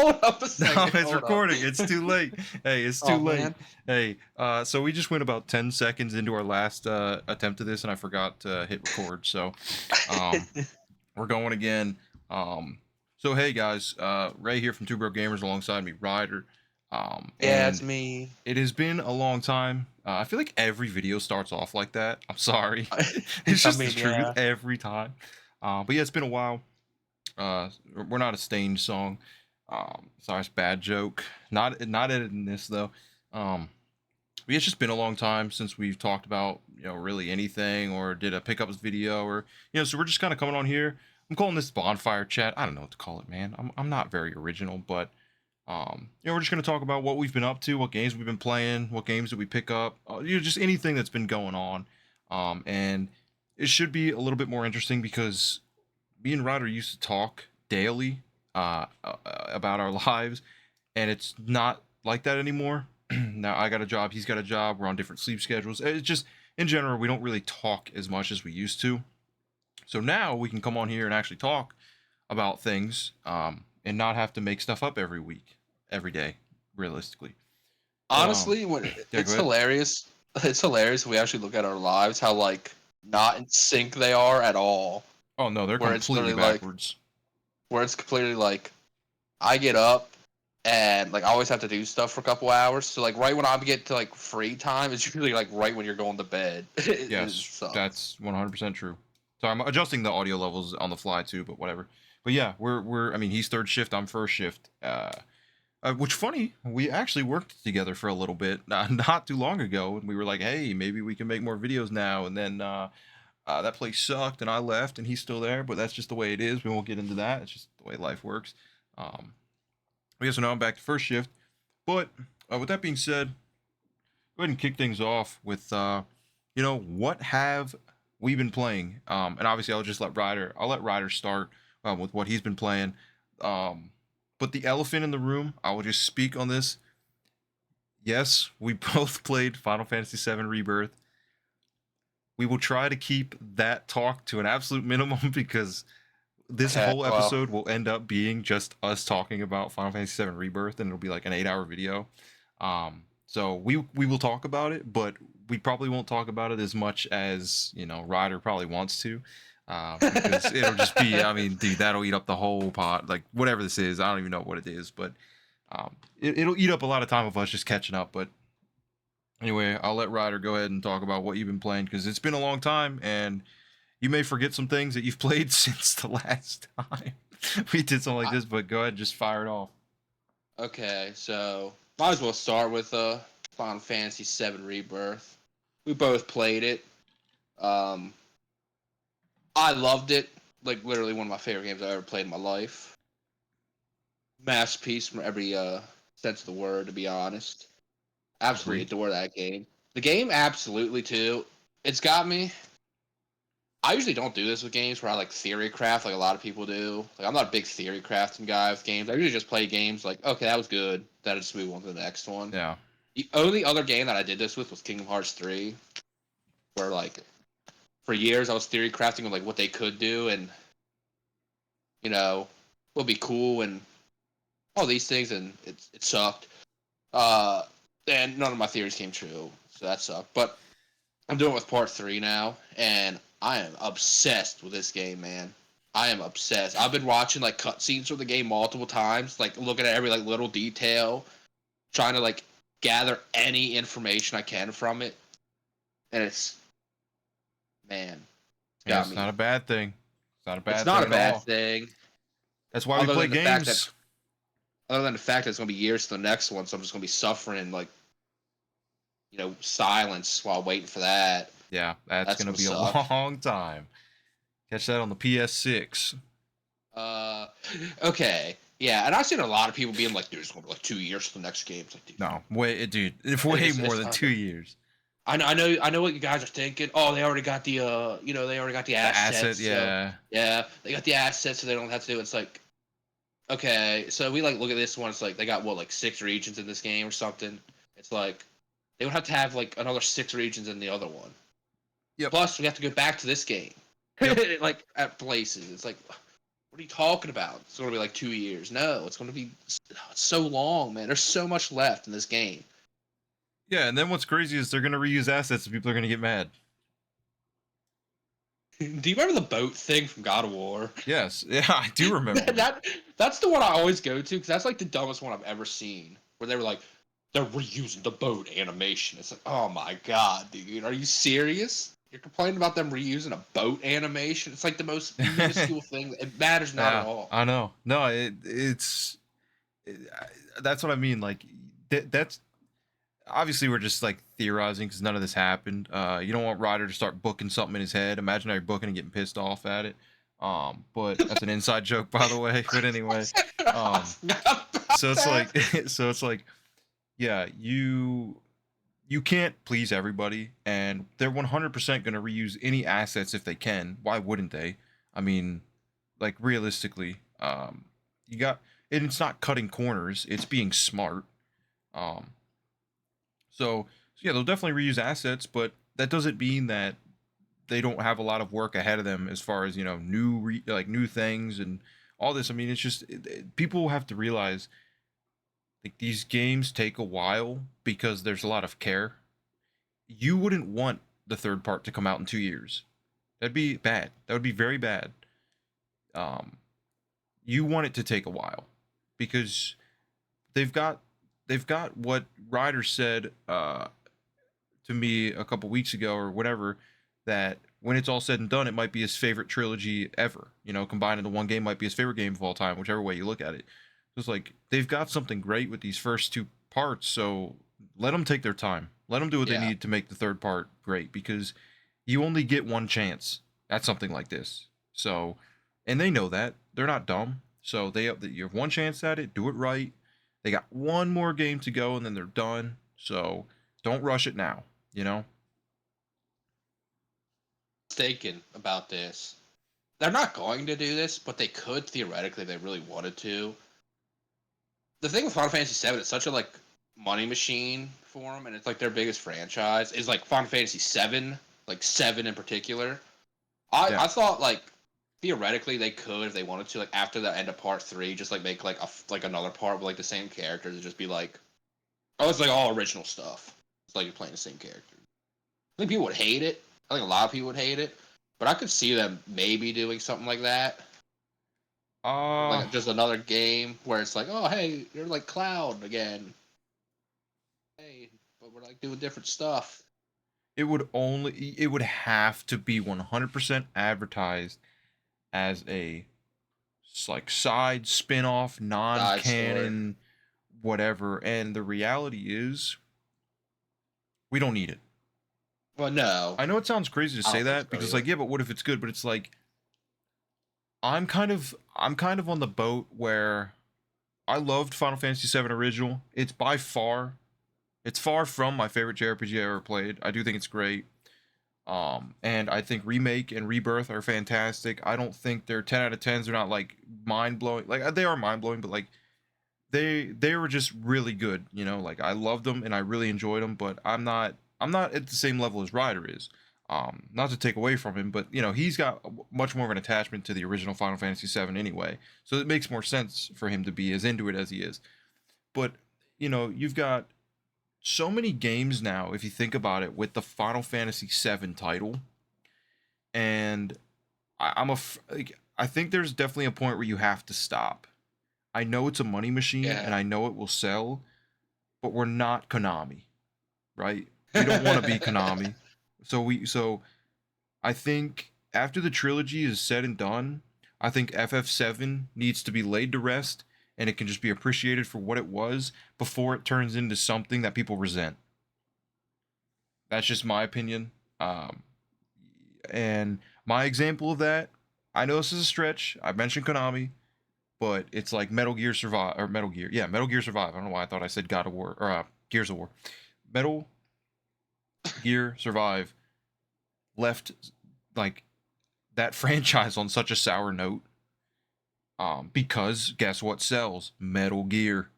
hold up a No, second. it's Hold up. recording. It's too late. Hey, it's too Oh late. man. Hey, so we just went about 10 seconds into our last attempt at this, and I forgot to hit record. So, um, we're going again. So hey guys, Ray here from Two Bro Gamers alongside me, Ryder. Yeah, it's And me. it has been a long time. I feel like every video starts off like that. I'm sorry. It's I just the mean, truth yeah. every time. But yeah, it's been a while. We're not a stain song. Sorry, it's a bad joke. Not editing this though. But yeah, it's just been a long time since we've talked about really anything or did a pickups video or so we're just kind of coming on here. I'm calling this bonfire chat. I don't know what to call it, man. I'm not very original, but we're just gonna talk about what we've been up to, what games we've been playing, what games that we pick up, just anything that's been going on. And it should be a little bit more interesting because me and Ryder used to talk daily about our lives, and it's not like that anymore. Now I got a job, he's got a job, we're on different sleep schedules. It's just in general we don't really talk as much as we used to. So now we can come on here and actually talk about things and not have to make stuff up every week, every day, realistically. But Honestly, when yeah, go it's ahead. hilarious. It's hilarious when we actually look at our lives, how like not in sync they are at all. Oh no, they're Where it's completely literally like, backwards. where it's completely like, I get up and like I always have to do stuff for a couple hours. So like right when I get to like free time, it's usually like right when you're going to bed. It Yes, sucks. that's 100% true. So I'm adjusting the audio levels on the fly too, but whatever. But yeah, we're I mean, he's third shift, I'm first shift. Which funny, we actually worked together for a little bit not too long ago, and we were like, hey, maybe we can make more videos now. And then that place sucked, and I left, and he's still there. But that's just the way it is. We won't get into that. It's just the way life works. I guess so now I'm back to first shift. But with that being said, go ahead and kick things off with what have we been playing? And obviously I'll let Ryder start with what he's been playing. But the elephant in the room, I will just speak on this. Yes, we both played Final Fantasy VII Rebirth. We will try to keep that talk to an absolute minimum because this Okay, whole well, episode will end up being just us talking about Final Fantasy VII Rebirth, and it'll be like an 8-hour video. So we will talk about it, but we probably won't talk about it as much as Ryder probably wants to, because it'll just be. I mean, dude, that'll eat up the whole pot. Like whatever this is, I don't even know what it is, but it'll eat up a lot of time of us just catching up. But anyway, I'll let Ryder go ahead and talk about what you've been playing because it's been a long time and you may forget some things that you've played since the last time we did something like I, this, but go ahead and just fire it off. okay, so might as well start with Final Fantasy VII Rebirth. We both played it. Um, I loved it. Like literally one of my favorite games I ever played in my life. Masterpiece from every sense of the word, to be honest. Absolutely Agreed. adore that game. The game, absolutely too. It's got me. I usually don't do this with games where I like theory craft like a lot of people do. Like I'm not a big theory crafting guy with games. I usually just play games like, okay, that was good. Then I just move on to the next one. Yeah. The only other game that I did this with was Kingdom Hearts 3, where like for years I was theory crafting of like what they could do and what would be cool and all these things, and it sucked. Uh, and none of my theories came true, so that sucked. But I'm doing it with part 3 now, and I am obsessed with this game, man. I am obsessed. I've been watching like cutscenes from the game multiple times, like looking at every like little detail, trying to like gather any information I can from it, and it's man, it's Yeah, got it's not me. a bad thing. It's not a It's bad not thing a at bad all. thing, That's why we other play than the fact that games. other than the fact that it's gonna be years to the next one, so I'm just gonna be suffering like silence while waiting for that. Yeah, that's That's gonna gonna be a suck. long time. Catch that on the PS6. Uh, okay, yeah, and I've seen a lot of people being like, "Dude, it's gonna be like 2 years to the next game." It's like, dude, No, wait, dude, it's way more it's than not. 2 years. I know what you guys are thinking. Oh, they already got they already got the The asset, assets. So yeah, yeah, they got the assets, so they don't have to do it. It's like, okay, so we like look at this one. It's like they got what like 6 regions in this game or something. It's like they would have to have like another 6 regions in the other one. yep, Plus, we have to go back to this game, yep. like at places. It's like What are you talking about? It's going to be like 2 years. No, it's going to be so long, man. There's so much left in this game. Yeah, and then what's crazy is they're gonna reuse assets and people are gonna get mad. Do you remember the boat thing from God of War? Yes, yeah, I do remember That's the one I always go to because that's like the dumbest one I've ever seen. Where they were like, they're reusing the boat animation. It's like, oh my god, dude, are you serious? You're complaining about them reusing a boat animation? It's like the most minuscule thing. It matters not at Yeah, all. I know. No, that's what I mean. Like that's obviously we're just like theorizing because none of this happened. You don't want Ryder to start booking something in his head, imaginary booking, and getting pissed off at it. But that's an inside joke, by the way. But anyway, so it's like, so it's like, yeah, you can't please everybody, and they're 100% going to reuse any assets if they can. Why wouldn't they? I mean, like realistically, you got, and it's not cutting corners; it's being smart. Um, so yeah, they'll definitely reuse assets, but that doesn't mean that they don't have a lot of work ahead of them as far as new things and all this. I mean, it's just people have to realize like these games take a while because there's a lot of care. You wouldn't want the third part to come out in 2 years. That'd be bad. That would be very bad. Um, you want it to take a while because they've got what Ryder said to me a couple weeks ago or whatever, that when it's all said and done, it might be his favorite trilogy ever. You know, combined into one game might be his favorite game of all time, whichever way you look at it. It's like they've got something great with these first two parts, so let them take their time. Let them do what they need to make the third part great, because you only get one chance at something like this. So, and they know that. They're not dumb. So you have one chance at it, do it right. They got one more game to go and then they're done. So don't rush it now, you know? Mistaken about this. They're not going to do this, but they could theoretically if they really wanted to. The thing with Final Fantasy VII, it's such a like money machine for them, and it's like their biggest franchise is like Final Fantasy VII, like seven in particular. I thought like theoretically they could if they wanted to, like after the end of part three, just like make like another part with like the same characters and just be like, oh, it's like all original stuff. It's like you're playing the same character. I think people would hate it. I think a lot of people would hate it, but I could see them maybe doing something like that. Like just another game where it's like, oh hey, you're like Cloud again. Hey, but we're like doing different stuff. It would have to be 100% advertised as a like side spin-off, non-canon, whatever. And the reality is we don't need it. Well, no. I know it sounds crazy to say that because like, yeah, but what if it's good? But it's like I'm kind of on the boat where I loved Final Fantasy VII Original. It's far from my favorite JRPG I ever played. I do think it's great. And I think Remake and Rebirth are fantastic. I don't think they're 10 out of 10s. They're not like mind blowing. Like they are mind blowing, but like they were just really good. You know, like I loved them and I really enjoyed them. But I'm not at the same level as Ryder is. Not to take away from him, but you know he's got much more of an attachment to the original Final Fantasy VII anyway. So it makes more sense for him to be as into it as he is. But you know you've got so many games now, if you think about it, with the Final Fantasy VII title, and I think there's definitely a point where you have to stop. I know it's a money machine, and I know it will sell, but we're not Konami, right? We don't want to be Konami, so I think after the trilogy is said and done, I think FF7 needs to be laid to rest and it can just be appreciated for what it was before it turns into something that people resent. That's just my opinion. And my example of that, I know this is a stretch. I mentioned Konami, but it's like Metal Gear Survive or Metal Gear. Yeah, Metal Gear Survive. I don't know why I thought I said God of War or Gears of War. Metal Gear Survive left like that franchise on such a sour note. Because guess what sells? Metal Gear.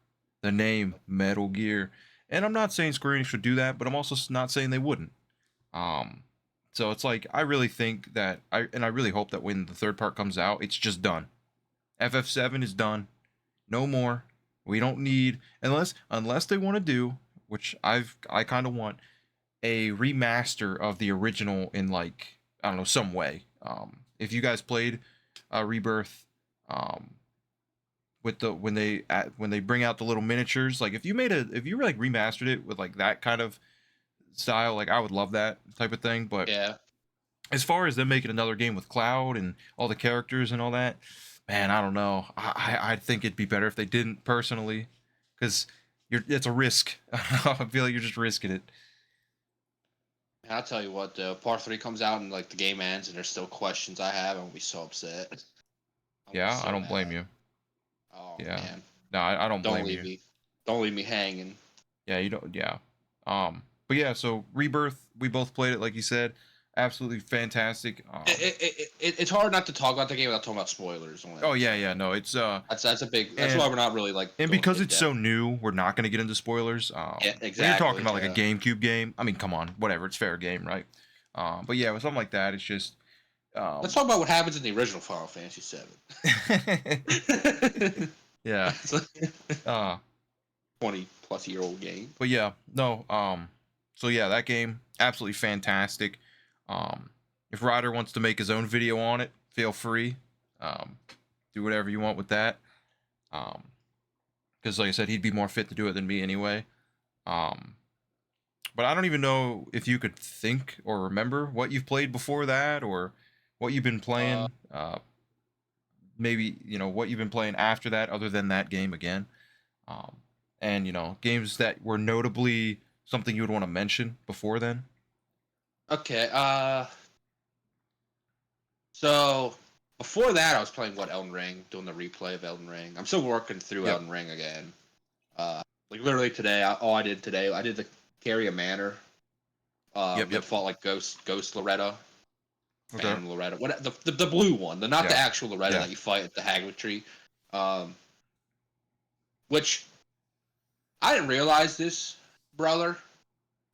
The name Metal Gear. And I'm not saying Square Enix should do that, but I'm also not saying they wouldn't. So it's like I really think that I really hope that when the third part comes out, it's just done. FF7 is done. No more. We don't need, unless they want to do, which I kind of want, a remaster of the original in, like, I don't know, some way. If you guys played Rebirth, um, with the when they bring out the little miniatures, like if you like remastered it with like that kind of style, like I would love that type of thing. But Yeah. as far as them making another game with Cloud and all the characters and all that, man, I don't know. I think it'd be better if they didn't, personally, because it's a risk. I feel like you're just risking it. And I'll tell you what, though, Part 3 comes out and like the game ends, and there's still questions I have. I'm gonna be so upset. I'll be Yeah, I so don't blame mad. you. Oh Yeah, man, no, I don't don't blame leave you. me. Don't leave me hanging. Yeah, you don't. Yeah. But yeah, so Rebirth, we both played it, like you said, absolutely fantastic. It's hard not to talk about the game without talking about spoilers. Oh yeah, yeah, no, it's That's a big. That's and why we're not really like and going because in it's depth. so new, we're not gonna get into spoilers. Yeah, When you're talking exactly. about like a Yeah. GameCube game, I mean, come on, whatever, it's fair game, right? But yeah, with something like that, it's just Let's um, talk about what happens in the original Final Fantasy VII. yeah, It's like uh, 20-plus-year-old game. but yeah, no, so yeah, that game absolutely fantastic. If Ryder wants to make his own video on it, feel free. Um, do whatever you want with that. Because like I said, he'd be more fit to do it than me anyway. Um, but I don't even know if you could think or remember what you've played before that, or what you've been Uh, playing. Maybe what you've been playing after that, other than that game again. Um, and games that were notably something you would want to mention before then. okay. So before that, I was playing Elden Ring, doing the replay of Elden Ring. I'm still working through Yep. Elden Ring again. Like literally today, all I did today, I did the carry a manor. Yep. That Yep. fought like Ghost Loretta, Okay. Phantom Loretta, what the blue one, not the Yeah. actual Loretta Yeah. that you fight at the Hagrid Tree. Um, which I didn't realize this, brother.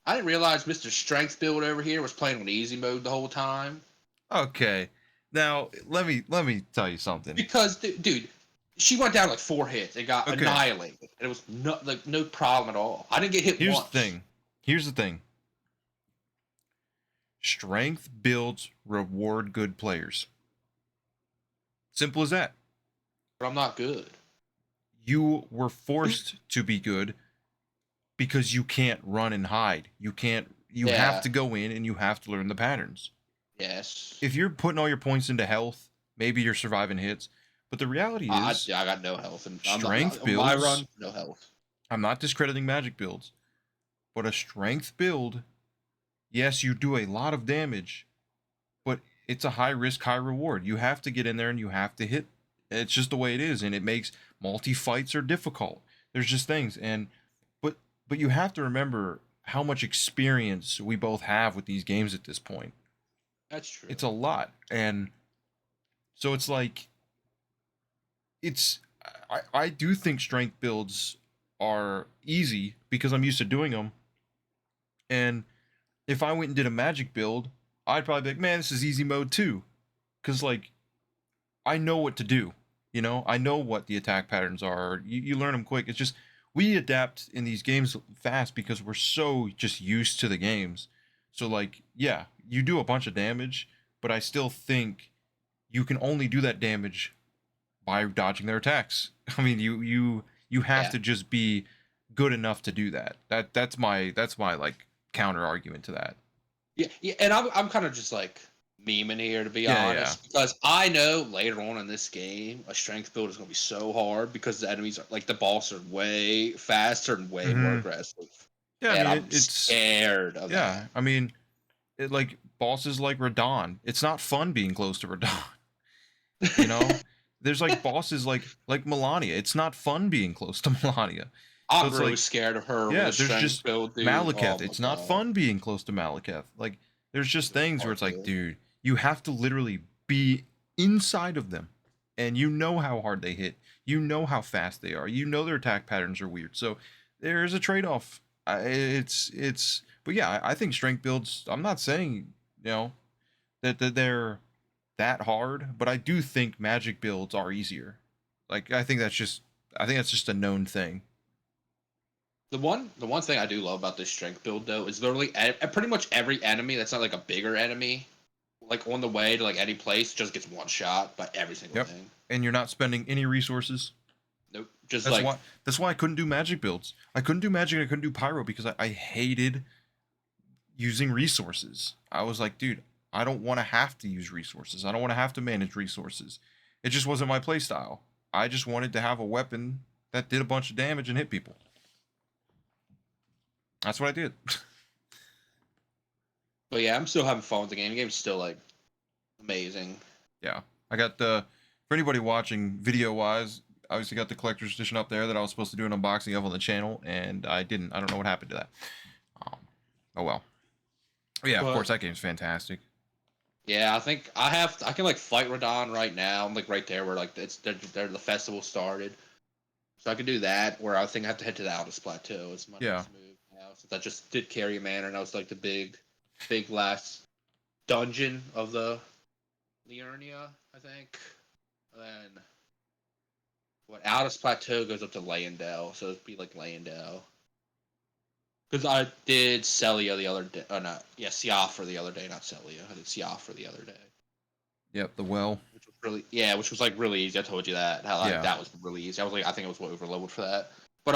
I didn't realize Mr. Strength Build over here was playing on easy mode the whole time. Okay. Now let me tell you something. Because, dude, she went down like 4 hits and got Okay. annihilated. And it was no problem at all. I didn't get hit Here's once. the thing. Here's the thing. Strength builds reward good players. Simple as that. But I'm not good. You were forced to be good because you can't run and hide. You have to go in and you have to learn the patterns. Yes. If you're putting all your points into health, maybe you're surviving hits. But the reality is, I got no health. And strength on my builds. run, no health. I'm not discrediting magic builds, but a strength build, yes, you do a lot of damage, but it's a high risk, high reward. You have to get in there and you have to hit. It's just the way it is, and it makes multi fights are difficult. There's just things, but you have to remember how much experience we both have with these games at this point. That's true. It's a lot, and so it's like I do think strength builds are easy because I'm used to doing them, and if I went and did a magic build, I'd probably be like, man, this is easy mode too, because like I know what to do. I know what the attack patterns are. You learn them quick. It's just we adapt in these games fast because we're so just used to the games. So like, yeah, you do a bunch of damage, but I still think you can only do that damage by dodging their attacks. I mean, you have to just be good enough to do that. That's my like counter argument to that. Yeah, and I'm kind of just like memeing here, to be Yeah, honest, because I know later on in this game a strength build is going to be so hard because the enemies are like the boss are way faster and way more aggressive. Yeah, I And mean I'm it's scared of that. I mean like bosses like Radon. It's not fun being close to Radon. There's like bosses like Melania. It's not fun being close to Melania. So I'm it's really like, scared of her with yeah, a there's strength just build, dude. Malekith. Oh my It's not god. fun being close to Malekith. Like there's just Really things where hard, it's like, dude. dude, you have to literally be inside of them, and you know how hard they hit. You know how fast they are. You know their attack patterns are weird. So there's a trade-off. But yeah, I think strength builds. I'm not saying that they're that hard, but I do think magic builds are easier. Like I think that's just a known thing. The one thing I do love about this strength build though is literally pretty much every enemy that's not like a bigger enemy, like on the way to like any place, just gets one shot by every single Yep. thing. And you're not spending any resources. Nope. Just That's like why I couldn't do magic builds. I couldn't do magic and I couldn't do pyro because I hated using resources. I was like, dude, I don't want to have to use resources. I don't want to have to manage resources. It just wasn't my playstyle. I just wanted to have a weapon that did a bunch of damage and hit people. That's what I did. But yeah, I'm still having fun with the game. The game's still like amazing. Yeah. I got the, for anybody watching video wise, obviously got the collector's edition up there that I was supposed to do an unboxing of on the channel, and I didn't. I don't know what happened to that. Oh well. Yeah, of course, that game's fantastic. Yeah, I think I can like fight Radon right now. I'm like right there where like the festival started. So I can do that, where I think I have to head to the Aldous Plateau. It's my next move now, since I just did carry a manor, and that was like the big last dungeon of the Liurnia, I think. And then what Aldous Plateau goes up to Leyendell, so it'd be like Leyendell. Because I did Celia the other day. Oh, no. Yeah, Siofra the other day, not Celia. I did Siofra the other day. Yep, the well. Which was really, yeah, which was like really easy. I told you that. How like, that was really easy. I was like, I think I was way over leveled for that. But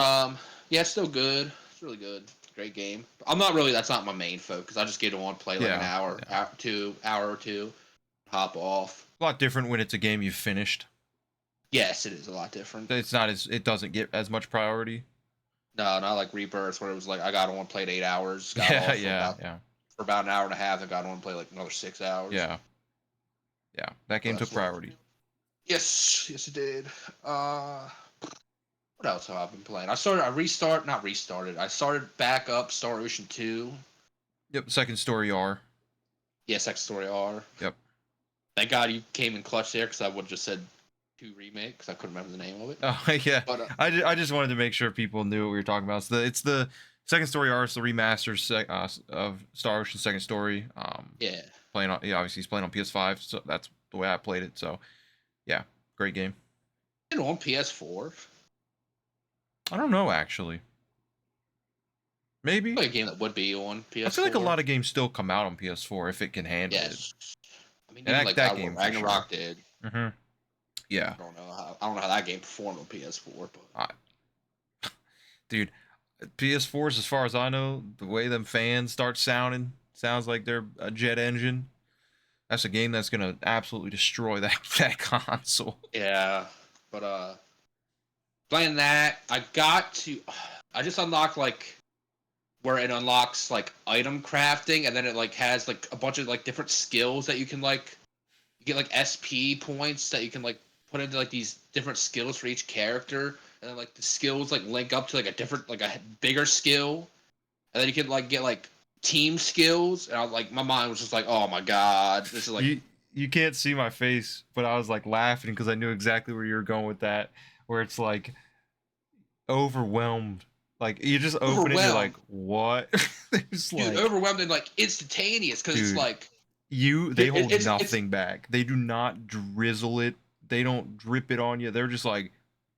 yeah, it's still good. It's really good. Great game. I'm not really. That's not my main focus. I just get on, play like an hour or two, hop off. A lot different when it's a game you've finished. Yes, it is a lot different. It's not as, it doesn't get as much priority. No, not like Rebirth, where it was like I got on, played 8 hours, got off for about an hour and a half, and got on, play like another 6 hours. Yeah, that game took priority. Yes, it did. What else have I been playing? I started back up Star Ocean 2. Yep, second story R. Yeah, second story R. Yep. Thank God you came in clutch there, because I would have just said 2 remake, because I couldn't remember the name of it. Oh yeah, but, I just wanted to make sure people knew what we were talking about. It's the second story R, it's the remaster of Star Ocean Second Story. Yeah. Playing on, obviously he's playing on PS5, so that's the way I played it. So, yeah, great game. And on PS4. I don't know actually. Maybe like a game that would be on PS4. I feel like a lot of games still come out on PS4 if it can handle it. I mean, even like that game Ragnarok did. Mm-hmm. Yeah. I don't know how that game performed on PS4, but dude, PS4s, as far as I know, the way them fans start sounding, sounds like they're a jet engine. That's a game that's gonna absolutely destroy that console. Yeah, but playing that, I just unlocked like where it unlocks like item crafting, and then it like has like a bunch of like different skills that you can like, you get like SP points that you can like put into like these different skills for each character, and then like the skills like link up to like a different, like a bigger skill, and then you can like get like team skills, and I was like, my mind was just like, oh my god, this is like, you can't see my face, but I was like laughing because I knew exactly where you were going with that, where it's like overwhelmed. Like you just open it, you're like, what? It's dude, like, overwhelmed and like instantaneous, because it's like they hold nothing back. They do not drizzle it. They don't drip it on you. They're just like,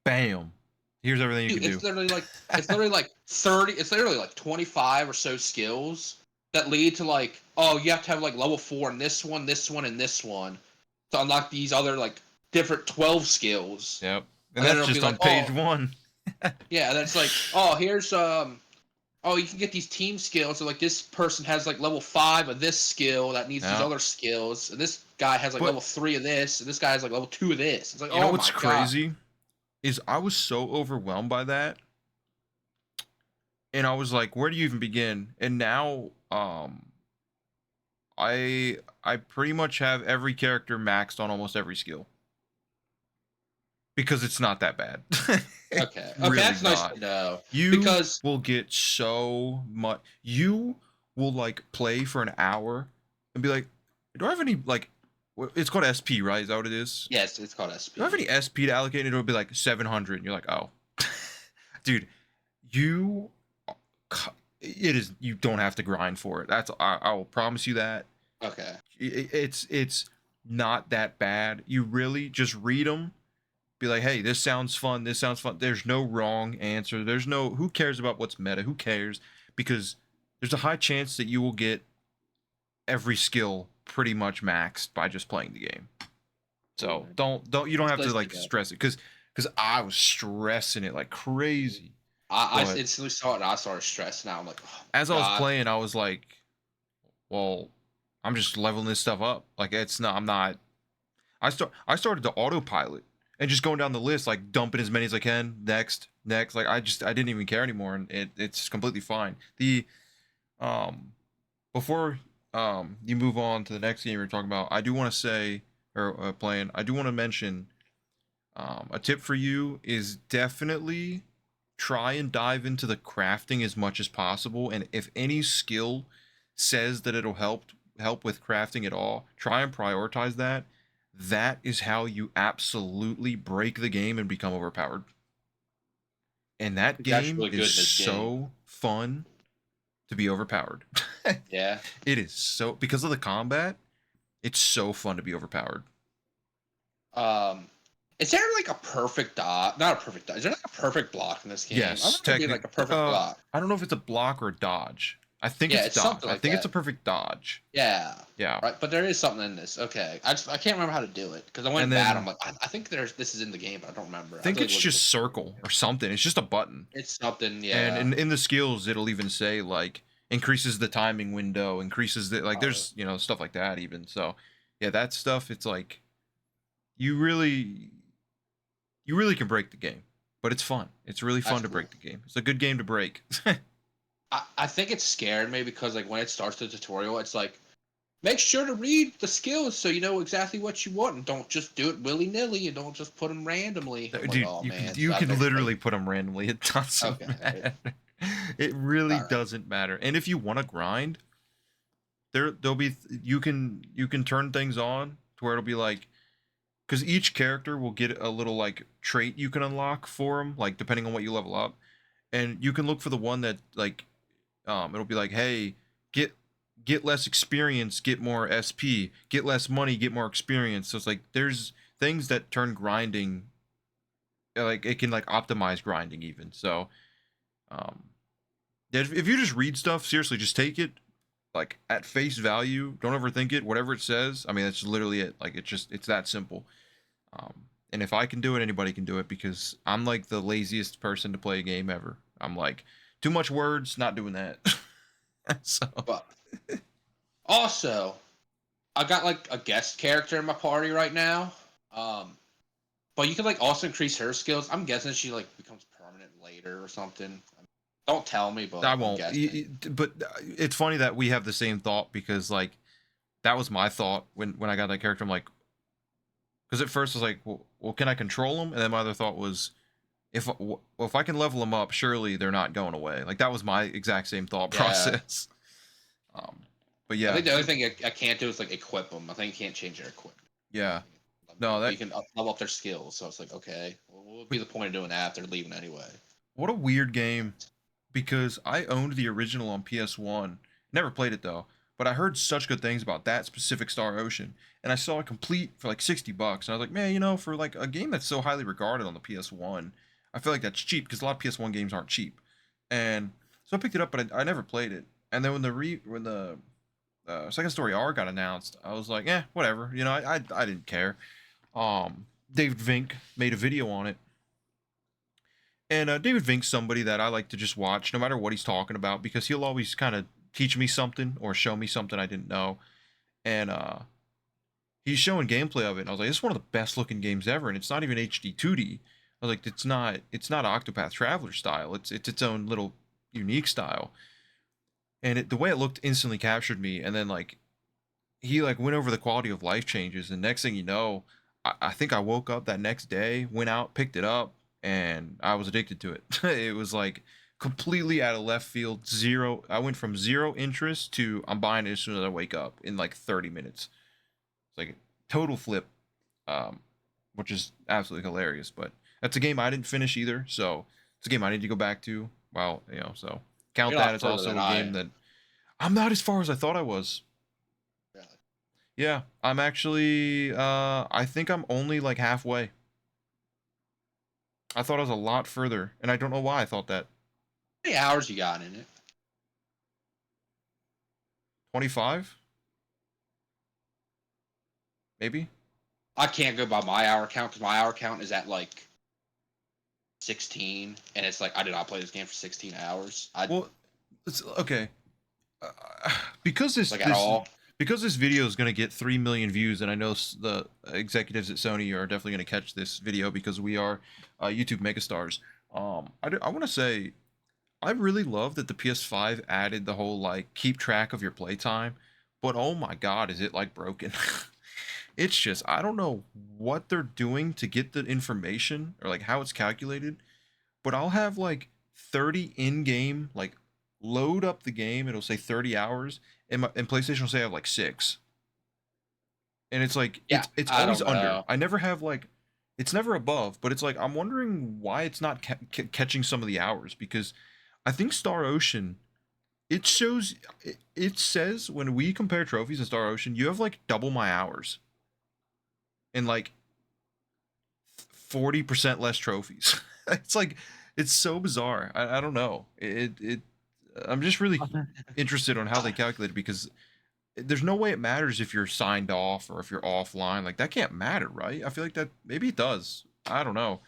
bam. Here's everything you can do. It's literally like 30. It's literally like 25 or so skills that lead to like, oh, you have to have like level 4 in this one, and this one to unlock these other like different 12 skills. Yep, and that's just on page 1. Yeah, that's like, oh, here's you can get these team skills. So like this person has like level 5 of this skill that needs these other skills, and this guy has like level 3 of this, and this guy has like level 2 of this. It's like, you know what's crazy is I was so overwhelmed by that, and I was like, where do you even begin? And now I pretty much have every character maxed on almost every skill. Because it's not that bad. Okay, really that's nice to know. Because will get so much. You will like play for an hour and be like, do I have any like? It's called SP, right? Is that what it is? Yes, it's called SP. Do I have any SP to allocate? And it'll be like 700, and you're like, oh, dude, you don't have to grind for it. I will promise you that. Okay. It's not that bad. You really just read them. be like, hey, this sounds fun. This sounds fun. There's no wrong answer. There's no, who cares about what's meta? Who cares? Because there's a high chance that you will get every skill pretty much maxed by just playing the game. So you don't have to like stress it, because I was stressing it like crazy. I instantly saw it and I started stressing out. I'm like, oh, as I was playing, I was like, well, I'm just leveling this stuff up. Like, it's not, I'm not. I started to autopilot and just going down the list, like dumping as many as I can. Next. Like, I didn't even care anymore, and it's completely fine. The before you move on to the next game you're talking about, I do want to say, or playing, I do want to mention, a tip for you is definitely try and dive into the crafting as much as possible. And if any skill says that it'll help with crafting at all, try and prioritize that. That is how you absolutely break the game and become overpowered. And that game is so fun to be overpowered. Yeah. It is so, because of the combat, it's so fun to be overpowered. Is there like a perfect dodge? Not a perfect dodge. Is there like a perfect block in this game? Yes, technically like a perfect block. I don't know if it's a block or a dodge. I think it's dodge. Like I think it's a perfect dodge. Yeah. Yeah. Right, but there is something in this. Okay, I can't remember how to do it because I went bad. I'm like, I think this is in the game, but I don't remember. I think it's just circle or something. It's just a button. It's something, yeah. And in the skills, it'll even say like increases the timing window, increases the like. There's stuff like that even. So yeah, that stuff. It's like you really can break the game, but it's fun. It's really fun to break the game. It's a good game to break. I think it scared me because like when it starts the tutorial, it's like, make sure to read the skills so you know exactly what you want and don't just do it willy-nilly and don't just put them randomly. Dude, like, oh, you can literally put them randomly. It doesn't matter. It really doesn't matter. And if you want to grind, there'll be you can turn things on to where it'll be like, because each character will get a little like trait you can unlock for them, like depending on what you level up, and you can look for the one that like it'll be like, hey, get less experience, get more SP, get less money, get more experience. So it's like there's things that turn grinding, like it can like optimize grinding even. So if you just read stuff, seriously, just take it like at face value. Don't overthink it. Whatever it says, I mean, that's literally it. Like it's that simple. And if I can do it, anybody can do it, because I'm like the laziest person to play a game ever. I'm like, too much words, not doing that. So. But also, I got like a guest character in my party right now. But you can like also increase her skills. I'm guessing she like becomes permanent later or something. Don't tell me, but I won't. But it's funny that we have the same thought, because like that was my thought when I got that character. I'm like, because at first I was like, well, can I control them? And then my other thought was, if I can level them up, surely they're not going away. Like that was my exact same thought process. But yeah, I think the only thing I can't do is like equip them. I think you can't change their equipment. Yeah. No, that you can level up their skills. So it's like, okay, well, what would be the point of doing that if they're leaving anyway? What a weird game, because I owned the original on PS1. Never played it though, but I heard such good things about that specific Star Ocean, and I saw it complete for like $60, and I was like, man, for like a game that's so highly regarded on the PS1, I feel like that's cheap, because a lot of PS1 games aren't cheap. And so I picked it up, but I never played it. And then when the Second Story R got announced, I was like, whatever. I didn't care. David Vink made a video on it. And David Vink's somebody that I like to just watch no matter what he's talking about, because he'll always kind of teach me something or show me something I didn't know. And he's showing gameplay of it, and I was like, this is one of the best looking games ever, and it's not even HD 2D. I was like, it's not Octopath Traveler style. It's its own little unique style. And the way it looked instantly captured me. And then like he like went over the quality of life changes, and next thing you know, I think I woke up that next day, went out, picked it up, and I was addicted to it. It was like completely out of left field. I went from zero interest to I'm buying it as soon as I wake up in like 30 minutes. It's like a total flip, which is absolutely hilarious. But that's a game I didn't finish either, so it's a game I need to go back to. Well, so count that as also a game that I'm not as far as I thought I was. Really? Yeah, I'm actually I think I'm only like halfway. I thought it was a lot further, and I don't know why I thought that. How many hours you got in it? 25, maybe. I can't go by my hour count because my hour count is at like 16, and it's like I did not play this game for 16 hours. Well, it's okay. Uh, because this Like at this all. because this video is going to get 3 million views, and I know the executives at Sony are definitely going to catch this video because we are YouTube megastars. I want to say I really love that the PS5 added the whole like keep track of your playtime, but oh my god, is it like broken? It's just I don't know what they're doing to get the information or like how it's calculated, but I'll have like 30 in-game, like load up the game, it'll say 30 hours, and PlayStation will say I have like 6. And it's like Yeah, it's I always don't under. know. I never have like it's never above, but it's like I'm wondering why it's not catching some of the hours because I think Star Ocean it shows it says when we compare trophies in Star Ocean, you have like double my hours and like 40% less trophies. It's like it's so bizarre. I don't know. I'm just really interested on how they calculate it because there's no way it matters if you're signed off or if you're offline. Like that can't matter, right? I feel like that maybe it does. I don't know.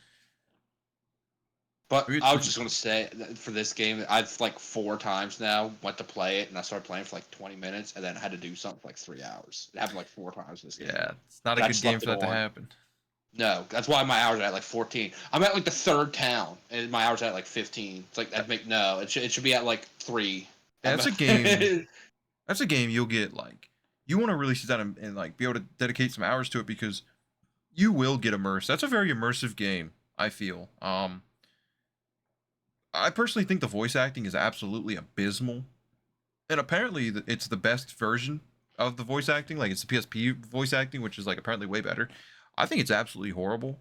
But Maybe I was it's just gonna say that for this game, I've like 4 times now went to play it, and I started playing for like 20 minutes, and then I had to do something for like 3 hours. It happened like 4 times this game, yeah, it's not a and I good just game left for it that to on. happen. No, that's why my hours are at like 14. I'm at like the third town, and my hours are at like 15. It's like that make no. It should be at like 3. Yeah, that's a game. That's a game you'll get like you want to really sit down and like be able to dedicate some hours to it because you will get immersed. That's a very immersive game, I feel. I personally think the voice acting is absolutely abysmal. And apparently it's the best version of the voice acting. Like it's the PSP voice acting, which is like apparently way better. I think it's absolutely horrible.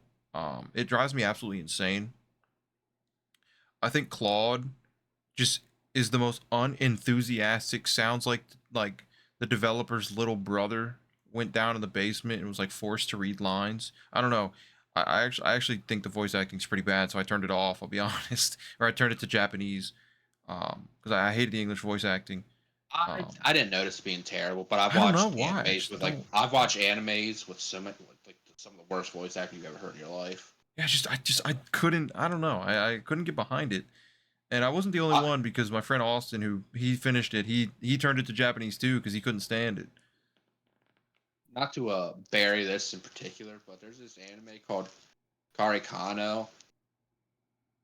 It drives me absolutely insane. I think Claude just is the most unenthusiastic. Sounds like the developer's little brother went down in the basement and was like forced to read lines. I don't know. I actually think the voice acting's pretty bad, so I turned it off. I'll be honest, or I turned it to Japanese because I hated the English voice acting. I didn't notice it being terrible, but I've I don't know watched why. I animes just with like don't. I've watched animes with so many like some of the worst voice acting you've ever heard in your life. Yeah, I couldn't. I don't know. I couldn't get behind it, and I wasn't the only one because my friend Austin, who he finished it, he turned it to Japanese too because he couldn't stand it. Not to bury this in particular, but there's this anime called Kano.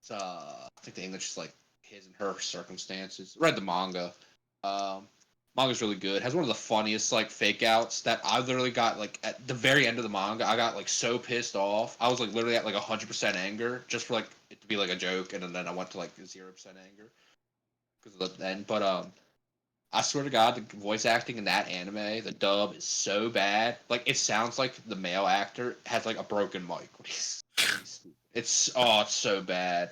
It's I think the English is like his and her circumstances. Read the manga. Um, Manga's really good. Has one of the funniest like fake outs that I literally got like at the very end of the manga. I got like so pissed off. I was like literally at like 100% anger just for like it to be like a joke, and then I went to like 0% anger because of the end. But I swear to God, the voice acting in that anime, the dub is so bad. Like it sounds like the male actor has like a broken mic. It's so bad.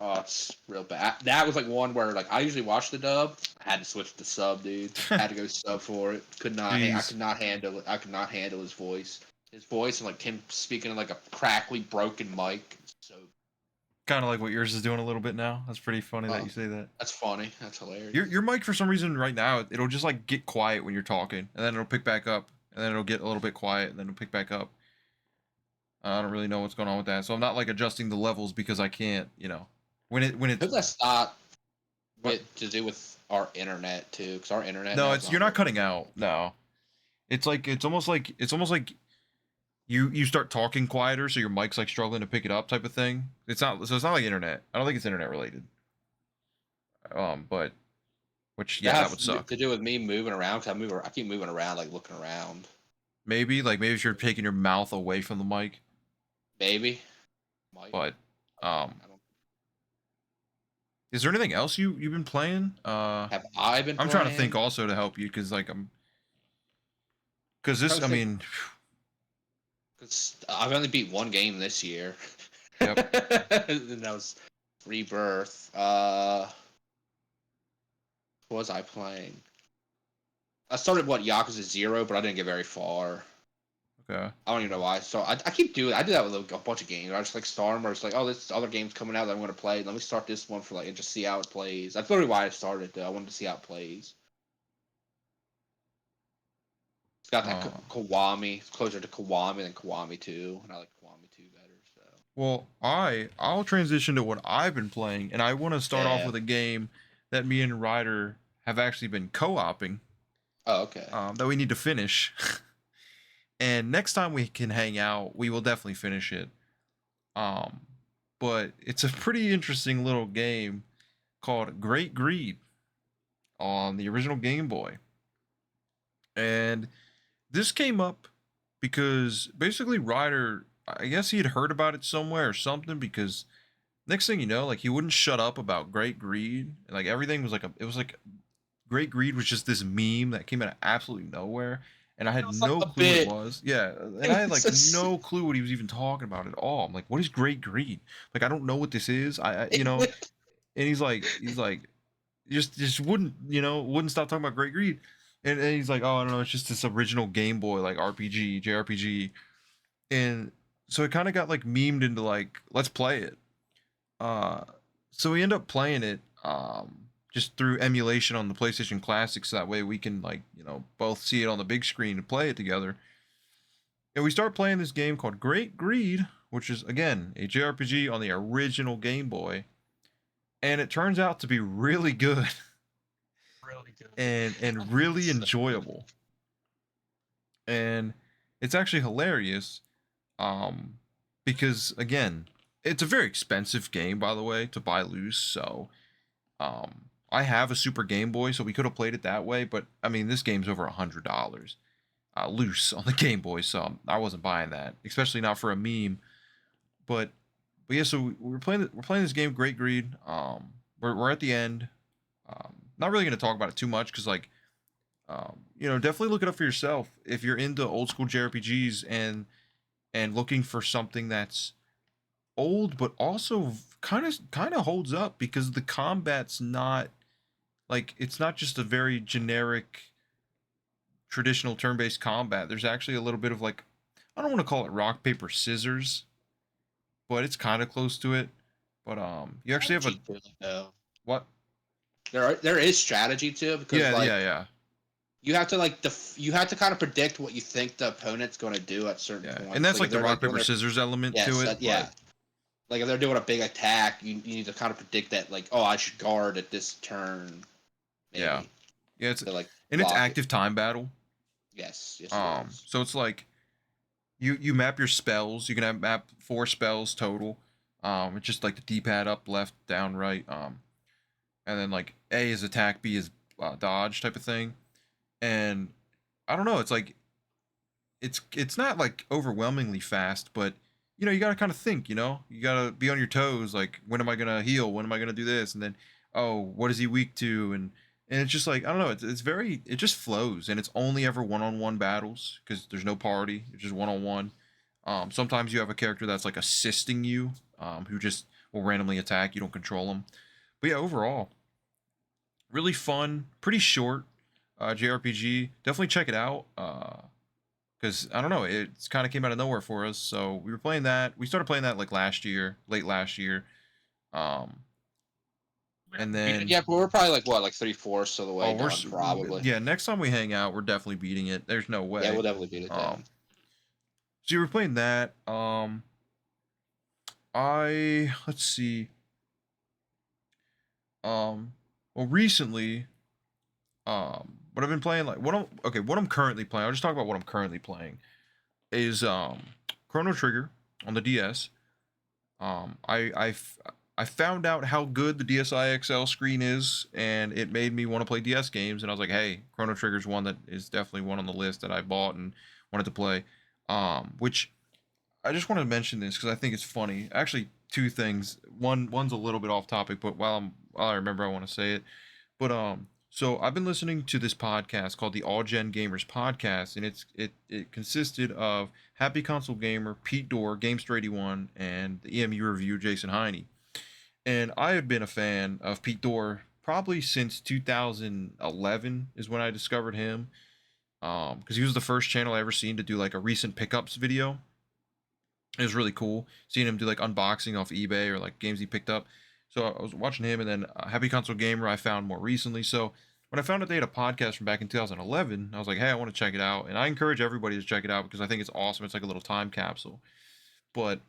Oh, it's real bad. That was like one where like I usually watch the dub. I had to switch to sub, dude. Had to go sub for it. Could not. I Jeez, could not handle it. I could not handle his voice. His voice and like him speaking in like a crackly, broken mic. So kind of like what yours is doing a little bit now. That's pretty funny that you say that. that's funny. That's hilarious. Your mic for some reason right now it'll just like get quiet when you're talking, and then it'll pick back up, and then it'll get a little bit quiet, and then it'll pick back up. I don't really know what's going on with that, so I'm not like adjusting the levels because I can't, when I it's hope that's not what. to do with our internet too, because our internet No, now is it's you're not not very. cutting out. No, it's almost like you start talking quieter, so your mic's like struggling to pick it up, type of thing. It's not like internet. I don't think it's internet related. But which That yeah, that would have suck. to do with me moving around. Cause I keep moving around, like looking around. Maybe if you're taking your mouth away from the mic, Maybe. Might. but um, I don't. is there anything else you've been playing? Have I been I'm trying to think playing? also to help you because like because I this was I thinking. mean, Because I've only beat one game this year. yep. And that was Rebirth. What was I playing? I started Yakuza 0, but I didn't get very far. Okay. I don't even know why. So I keep doing. I do that with a bunch of games. I just like start them, or it's like, oh, this other game's coming out that I'm going to play. Let me start this one for like and just see how it plays. That's literally why I started. Though. I wanted to see how it plays. It's got that Uh, Kiwami. It's closer to Kiwami than Kiwami 2, and I like Kiwami 2 better. So well, I'll transition to what I've been playing, and I want to start off yeah. with a game that me and Ryder have actually been co-oping. Oh, okay. That we need to finish. And next time we can hang out, we will definitely finish it. Um, but it's a pretty interesting little game called Great Greed on the original Game Boy. And this came up because basically Ryder, I guess he had heard about it somewhere or something, because next thing you know, like he wouldn't shut up about Great Greed. Like everything was like it was like Great Greed was just this meme that came out of absolutely nowhere, and I It had was like no a clue what it bit. was. Yeah, and I It had was like just, no clue what he was even talking about at all. I'm like, what is Great Greed? Like I don't know what this is. it was, and he's like, just wouldn't stop talking about Great Greed, and he's like, oh, I don't know, it's just this original Game Boy like RPG, JRPG, and so it kind of got like memed into like let's play it. Uh, so we end up playing it just through emulation on the PlayStation Classic, so that way we can like both see it on the big screen and play it together. And we start playing this game called Great Greed, which is again a JRPG on the original Game Boy, and it turns out to be really good really good. and really So, enjoyable. And it's actually hilarious um because again, it's a very expensive game, by the way, to buy loose. So I have a Super Game Boy, so we could have played it that way, but I mean this game's over $100 loose on the Game Boy, so I wasn't buying that, especially not for a meme. But yeah, so we're playing this game, Great Greed. We're at the end. Not really gonna talk about it too much because like definitely look it up for yourself if you're into old school JRPGs and looking for something that's old but also kind of holds up, because the combat's not like, it's not just a very generic traditional turn-based combat. There's actually a little bit of like, I don't want to call it rock paper scissors, but it's kind of close to it. But you actually have a strategy to it, though. what? There is strategy to it because Yeah, like yeah, yeah, you have to like you have to kind of predict what you think the opponent's going to do at certain yeah. And points. that's Like if like the they're rock like doing paper their scissors element to yes, it, yeah. but Like if they're doing a big attack, you need to kind of predict that like, oh, I should guard at this turn, yeah, maybe yeah. It's to like and it's block it. active time battle. Yes, yes, it is. So it's like you map your spells. You can have map 4 spells total. It's just like the D-pad, up, left, down, right. And then like A is attack, B is dodge type of thing. And I don't know. It's like it's not like overwhelmingly fast, but you gotta kind of think. You gotta be on your toes. Like, when am I gonna heal? When am I gonna do this? And then, oh, what is he weak to? And it's just like, I don't know. It's very, it just flows, and it's only ever one-on-one battles because there's no party. It's just one-on-one. Sometimes you have a character that's like assisting you, who just will randomly attack. You don't control them. But yeah, overall, really fun, pretty short JRPG. Definitely check it out. Because I don't know, it's kind of came out of nowhere for us. So we were playing that. We started playing that like last year, late last year. Um, and then Yeah, but we're probably like what, like 3/4 of the way oh, done, probably. yeah. Next time we hang out, we're definitely beating it. There's no Yeah, way. we'll definitely beat it Um, then. so you were playing that. Let's see. Um, well, recently, what I've been playing, like what I'm currently playing. I'll just talk about what I'm currently playing. Is Chrono Trigger on the DS. Um, I I f- I found out how good the DSi XL screen is, and it made me want to play DS games. And I was like, hey, Chrono Trigger's one that is definitely one on the list that I bought and wanted to play. Which I just want to mention this because I think it's funny. Actually, two things. One's a little bit off topic, but while I remember, I want to say it. But so I've been listening to this podcast called the All Gen Gamers Podcast, and it consisted of Happy Console Gamer, Pete Dorr, Gamester81, and the EMU review, Jason Heine. And I have been a fan of Pete Dorr probably since 2011 is when I discovered him. because he was the first channel I ever seen to do like a recent pickups video. It was really cool seeing him do like unboxing off eBay or like games he picked up. So I was watching him, and then Happy Console Gamer I found more recently. So when I found out they had a podcast from back in 2011, I was like, hey, I want to check it out, and I encourage everybody to check it out because I think it's awesome. It's like a little time capsule. But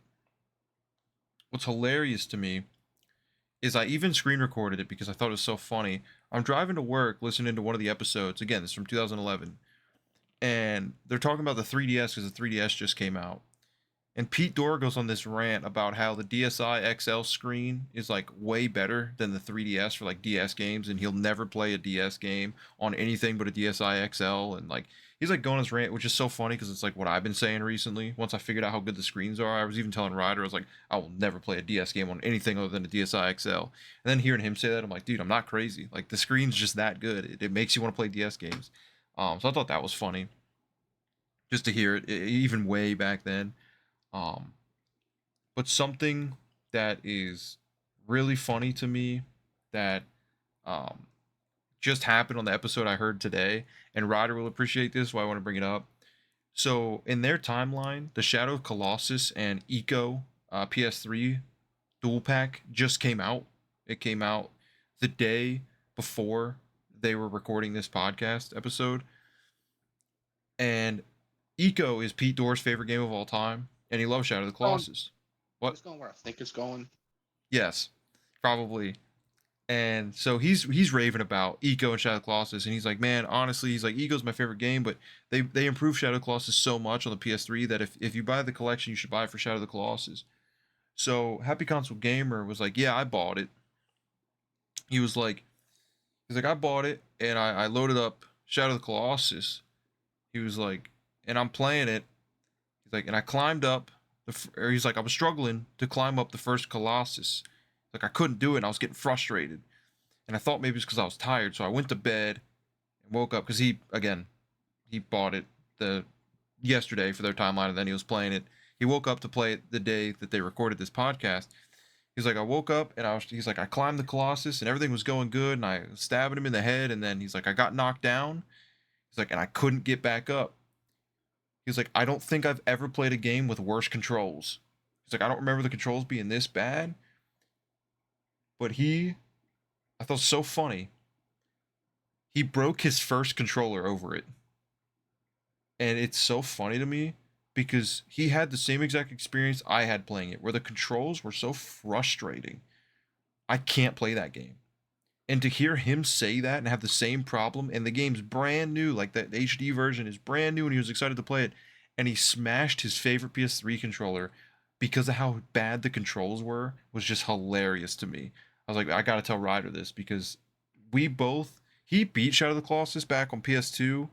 what's hilarious to me is I even screen recorded it because I thought it was so funny. I'm driving to work listening to one of the episodes. Again, this is from 2011, and they're talking about the 3DS because the 3DS just came out. And Pete Dorr goes on this rant about how the DSi XL screen is like way better than the 3DS for like DS games, and he'll never play a DS game on anything but a DSi XL. And like he's like going on this rant, which is so funny because it's like what I've been saying recently. Once I figured out how good the screens are, I was even telling Ryder, I was like, I will never play a DS game on anything other than a DSi XL. And then hearing him say that, I'm like, dude, I'm not crazy. Like the screen's just that good. It makes you want to play DS games. So I thought that was funny, just to hear it even way back then. But something that is really funny to me that just happened on the episode I heard today, and Ryder will appreciate this, why I want to bring it up. So in their timeline, the Shadow of Colossus and Eco PS3 dual pack just came out. It came out the day before they were recording this podcast episode. And Eco is Pete Dorr's favorite game of all time, and he loves Shadow of the Colossus. What? It's going where I think it's going. Yes, probably. And so he's raving about Eco and Shadow of the Colossus, and he's like, man, honestly, he's like, Eco's my favorite game, but they improved Shadow of the Colossus so much on the PS3 that if you buy the collection, you should buy it for Shadow of the Colossus. So Happy Console Gamer was like, yeah, I bought it. He's like, I bought it, and I loaded up Shadow of the Colossus. He was like, and I'm playing it. He's like, and I climbed up, he's like, I was struggling to climb up the first Colossus. Like, I couldn't do it, and I was getting frustrated. And I thought maybe it's because I was tired, so I went to bed and woke up, because he bought it yesterday for their timeline, and then he was playing it. He woke up to play it the day that they recorded this podcast. He's like, I woke up, and he's like, I climbed the Colossus, and everything was going good, and I was stabbing him in the head, and then he's like, I got knocked down. He's like, and I couldn't get back up. He's like, I don't think I've ever played a game with worse controls. He's like, I don't remember the controls being this bad. But I thought it was so funny. He broke his first controller over it. And it's so funny to me because he had the same exact experience I had playing it, where the controls were so frustrating. I can't play that game. And to hear him say that and have the same problem, and the game's brand new, like that HD version is brand new, and he was excited to play it, and he smashed his favorite PS3 controller because of how bad the controls were, was just hilarious to me. I was like, I gotta tell Ryder this, because he beat Shadow of the Colossus back on PS2,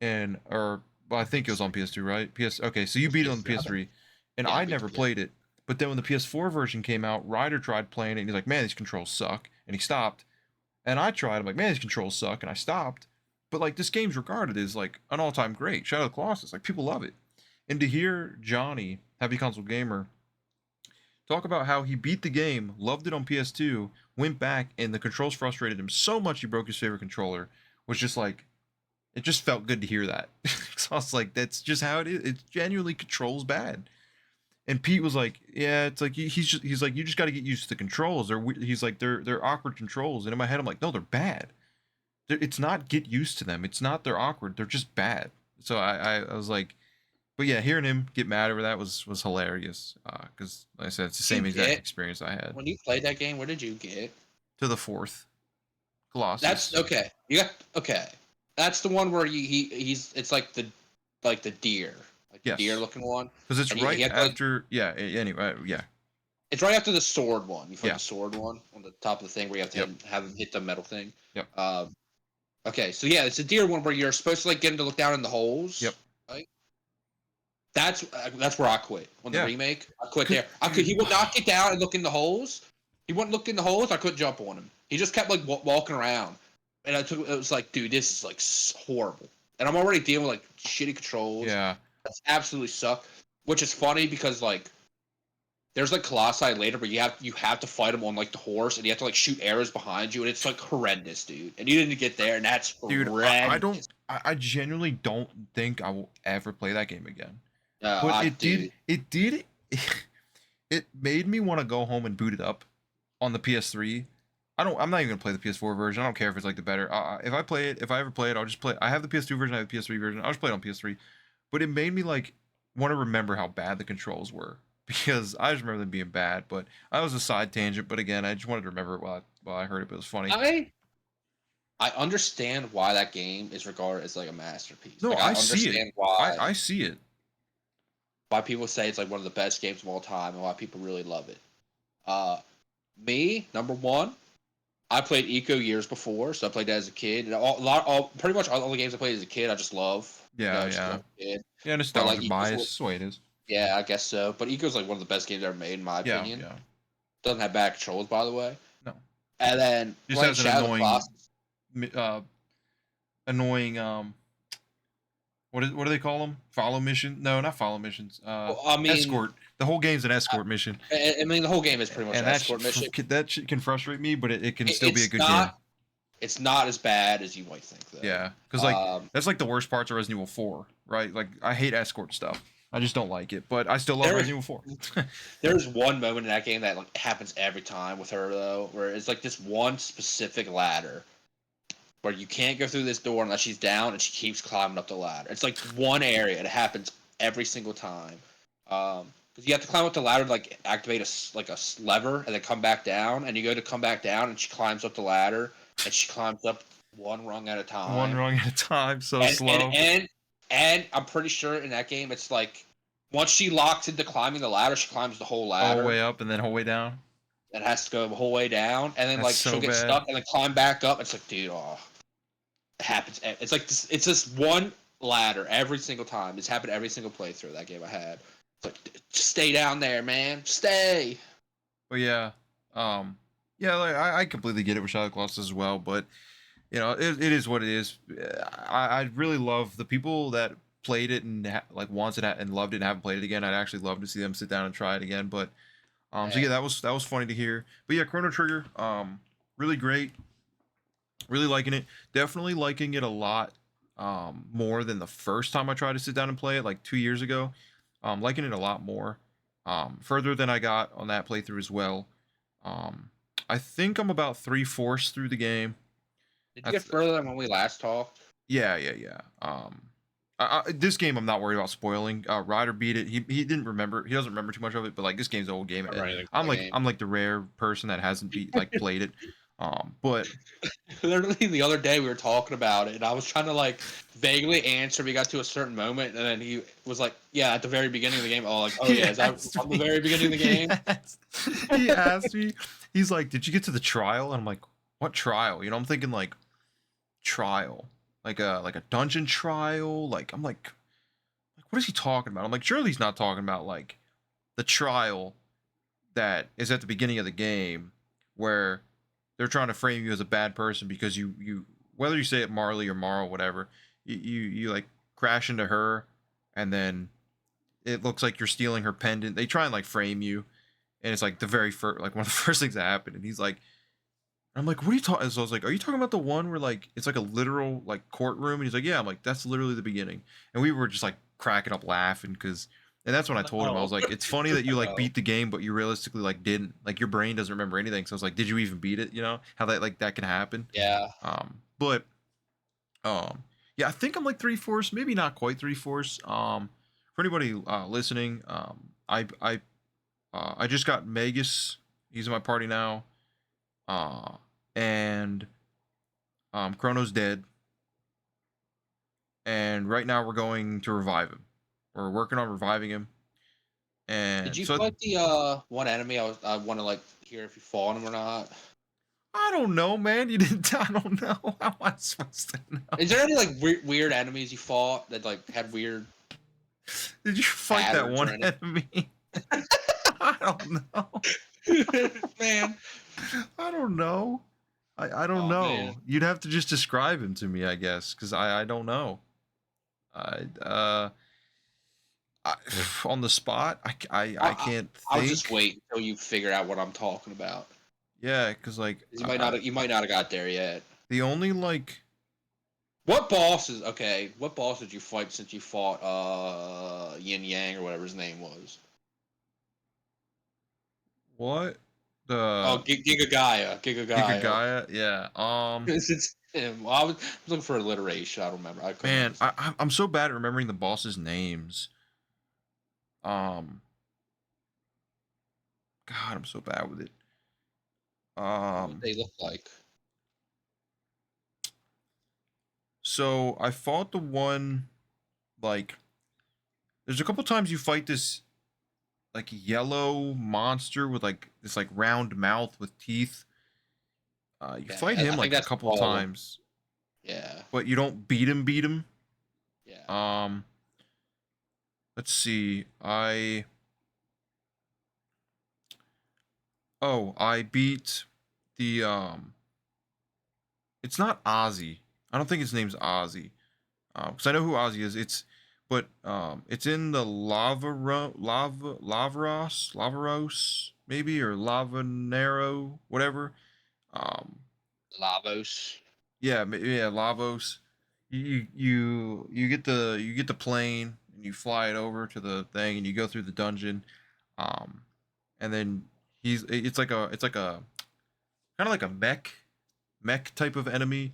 well, I think it was on PS2, right? Okay, so you beat it on the PS3, and I never played it. But then when the PS4 version came out, Ryder tried playing it, and he's like, man, these controls suck, and he stopped. And I tried, I'm like, man, these controls suck, and I stopped. But like, this game's regarded as like an all-time great. Shadow of the Colossus, like, people love it. And to hear Johnny, Happy Console Gamer, talk about how he beat the game, loved it on PS2, went back, and the controls frustrated him so much he broke his favorite controller, was just like, it just felt good to hear that. So I was like, that's just how it is. It genuinely controls bad. And Pete was like, yeah, it's like, he's like, you just got to get used to the controls. He's like, they're awkward controls. And in my head, I'm like, no, they're bad. It's not get used to them. It's not they're awkward. They're just bad. So I was like, but yeah, hearing him get mad over that was hilarious. Because like I said, it's the same exact experience I had. When you played that game, where did you get? To the 4th Colossus. That's okay. That's the one where he's it's like the deer. Like the deer looking one. Because it's right after anyway, yeah. It's right after the sword one. You fight the sword one on the top of the thing where you have to have him hit the metal thing. Yep. Okay, so yeah, it's a deer one where you're supposed to like get him to look down in the holes. Yep. Right? That's where I quit on the remake. I quit there. He would not get down and look in the holes. He wouldn't look in the holes. I couldn't jump on him. He just kept like walking around, and it was like, dude, this is like horrible. And I'm already dealing with like shitty controls. Yeah. That's absolutely suck. Which is funny because like there's like Colossi later, but you have to fight him on like the horse, and you have to like shoot arrows behind you, and it's like horrendous, dude. And you didn't get there, and that's dude. horrendous. I genuinely don't think I will ever play that game again. No, But I it do. did it made me want to go home and boot it up on the PS3. I'm not even gonna play the PS4 version. I don't care if it's like the better. If I ever play it, I'll just play. I have the PS2 version. I have the PS3 version. I'll just play it on PS3. But it made me like want to remember how bad the controls were because I just remember them being bad. But I was a side tangent. But again, I just wanted to remember it while I heard it. But it was funny. I understand why that game is regarded as like a masterpiece. No, Like I I see it. understand why I see it. people say it's like one of the best games of all time and why people really love it. Uh, me, number one, I played Eco years before, so I played that as a kid. And pretty much all the games I played as a kid, I just love. Yeah, Just 'cause yeah, I'm a kid. yeah. But like Nostalgic bias. That's the way it is. yeah, I guess so. But Eco's like one of the best games ever made, in my Yeah, opinion. yeah. Doesn't have bad controls, by the way. No, And then just playing has an Shadow of the Colossus. annoying what do they call them? Follow mission? No, not follow missions. Well, I mean, Escort. The whole game's an escort mission. I mean, the whole game is pretty much And an escort mission. that shit can frustrate me, but it can still be a good not, game. It's not as bad as you might think, though. Yeah, because like that's like the worst parts of Resident Evil 4, right? Like I hate escort stuff. I just don't like it, but I still love Resident Evil 4. There's one moment in that game that like happens every time with her though, where it's like this one specific ladder where you can't go through this door unless she's down, and she keeps climbing up the ladder. It's like one area. It happens every single time. Because you have to climb up the ladder to like activate a lever and then come back down, and you go to come back down, and she climbs up the ladder, and she climbs up one rung at a time. One rung at a time, so slow. And I'm pretty sure in that game it's like once she locks into climbing the ladder, she climbs the whole ladder. Whole way up and then whole way down. And has to go the whole way down, and then That's like so she'll get bad. stuck and then climb back up. It's like, dude, it happens. It's like this. It's this one ladder every single time. It's happened every single playthrough of that game I had. It's like, just stay down there, man. Stay. But yeah, yeah, like I completely get it with Shadow of the Colossus as well, but you know, it is what it is. I really love the people that played it and like once it and loved it and haven't played it again. I'd actually love to see them sit down and try it again. But so yeah, that was funny to hear. But yeah, Chrono Trigger, really great. Really liking it. Definitely liking it a lot more than the first time I tried to sit down and play it like 2 years ago. Liking it a lot more. Further than I got on that playthrough as well. I think I'm about 3/4 through the game. Did you get further than when we last talked? Yeah. This game I'm not worried about spoiling. Ryder beat it. He didn't remember. He doesn't remember too much of it. But like this game's an old game. I'm like the rare person that hasn't played it. But literally the other day we were talking about it, and I was trying to like vaguely answer. We got to a certain moment, and then he was like, "Yeah, at the very beginning of the game." Oh, like, oh yeah, is that from the very beginning of the game? He asked me. He's like, "Did you get to the trial?" And I'm like, "What trial?" You know, I'm thinking like trial, like a dungeon trial. Like I'm like, what is he talking about? I'm like, surely he's not talking about like the trial that is at the beginning of the game where they're trying to frame you as a bad person because you whether you say it Marley or Mara, whatever, you like crash into her, and then it looks like you're stealing her pendant. They try and like frame you, and it's like the very first, like one of the first things that happened. And he's like, I'm like, what are you talking? So I was like, are you talking about the one where like it's like a literal like courtroom? And he's like, yeah. I'm like, that's literally the beginning. And we were just like cracking up laughing because. And that's when I told him, I was like, it's funny that you like beat the game, but you realistically like didn't. Like your brain doesn't remember anything. So I was like, did you even beat it? You know how that can happen. Yeah. But yeah, I think I'm like 3/4, maybe not quite 3/4. For anybody listening, I just got Magus. He's in my party now. And Chrono's dead. And right now we're going to revive him. We're working on reviving him. And did you fight the one enemy? I want to like hear if you fought him or not. I don't know, man. You didn't. I don't know. How am I supposed to know? Is there any like weird enemies you fought that like had weird? Did you fight that one enemy? I don't know, man. I don't know. I don't know. Man. You'd have to just describe him to me, I guess, because I don't know. On the spot, I can't think. I'll just wait until you figure out what I'm talking about. Yeah, because like you might not have got there yet. The only like What bosses? Okay, what boss did you fight since you fought Yin Yang or whatever his name was? What? Oh, The Giga. Gaia? Yeah. It's him. Well, I was looking for alliteration. I don't remember. I couldn't Man, understand. I'm so bad at remembering the bosses' names. Um, God, I'm so bad with it. What they look like. So I fought the one like there's a couple times you fight this like yellow monster with like this like round mouth with teeth. You Okay, fight him I think like a that's couple all of them. times, Yeah, but you don't beat him. yeah. Um, let's see. I beat the it's not Ozzy. I don't think his name's Ozzy. Because I know who Ozzy is. It's in the Lavaros maybe, or Lavanero, whatever. Um, Lavos. yeah, Lavos. You get the plane and you fly it over to the thing and you go through the dungeon. Um, and then it's like a kind of like a mech type of enemy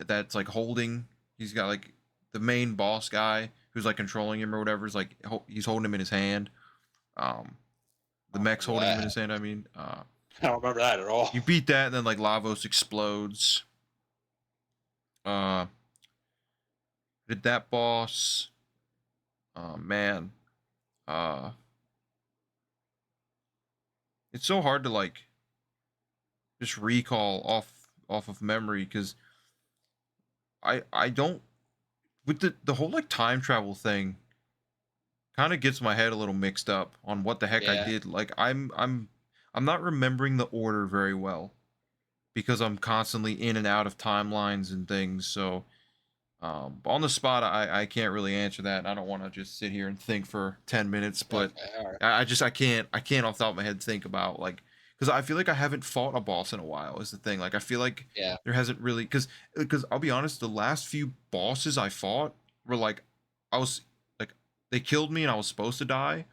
that's like holding. He's got like the main boss guy who's like controlling him or whatever. Is like he's holding him in his hand. Um, I the don't mech's remember holding him in that. his hand. I mean, I don't remember that at all. you beat that, and then like Lavos explodes. Uh, did that boss? Man, uh, it's so hard to like just recall off of memory because I don't with the whole like time travel thing kind of gets my head a little mixed up on what the heck I Yeah. did. Like I'm not remembering the order very well because I'm constantly in and out of timelines and things. So on the spot, I can't really answer that. I don't want to just sit here and think for 10 minutes, but Okay. All right. I can't off the top of my head think about like because I feel like I haven't fought a boss in a while. Is the thing like I feel like Yeah. there hasn't really because I'll be honest, the last few bosses I fought were like I was like they killed me and I was supposed to die,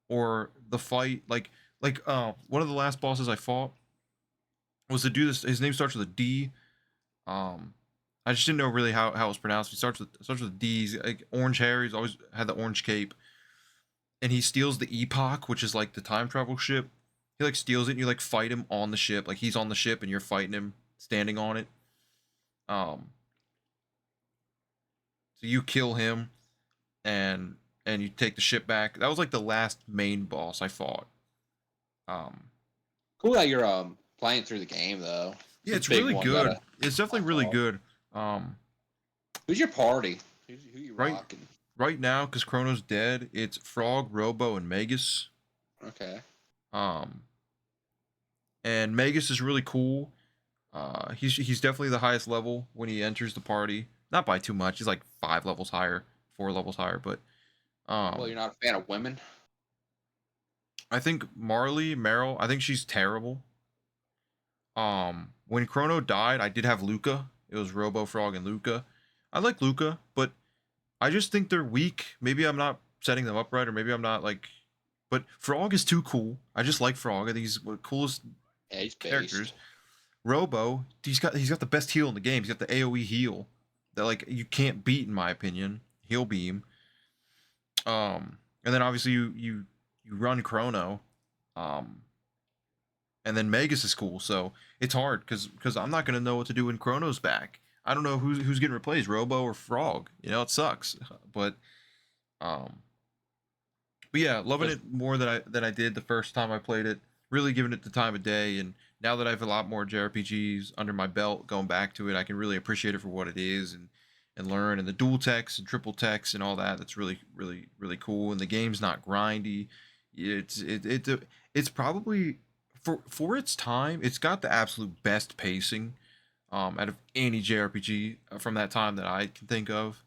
or the fight one of the last bosses I fought was to do this. His name starts with a D. Um, I just didn't know really how it was pronounced. He starts with D's. Like orange hair. He's always had the orange cape, and he steals the Epoch, which is like the time travel ship. He like steals it, and you like fight him on the ship. Like he's on the ship, and you're fighting him standing on it. Um, so you kill him, and you take the ship back. That was like the last main boss I fought. Um, Cool that you're playing through the game though. yeah, It's a it's big really one. You gotta good. It's definitely knock really off. good. Um, Who's your party? Who you right rocking? right now, because Chrono's dead, it's Frog, Robo, and Magus. Okay. Um, and Magus is really cool. He's definitely the highest level when he enters the party. Not by too much. He's like 5 levels higher, 4 levels higher. But Well, um, you're not a fan of women. I think Meryl, I think she's terrible. When Chrono died, I did have Luca. It was Robo Frog and Luca. I like Luca, but I just think they're weak. Maybe I'm not setting them up right, or maybe I'm not like. But Frog is too cool. I just like Frog. I think he's one of the coolest Yeah, he's based. characters. Robo, he's got the best heal in the game. He's got the AOE heal that like you can't beat in my opinion. Heal beam. And then obviously you run Chrono. Um, and then Magus is cool. So it's hard because I'm not gonna know what to do when Chrono's back. I don't know who's getting replaced, Robo or Frog. You know, it sucks. But um, but yeah, loving Just it more than I did the first time I played it. Really giving it the time of day, and now that I have a lot more JRPGs under my belt, going back to it, I can really appreciate it for what it is and learn. And the dual techs and triple techs and all that. That's really cool. And the game's not grindy. It's probably for its time. It's got the absolute best pacing out of any JRPG from that time that I can think of.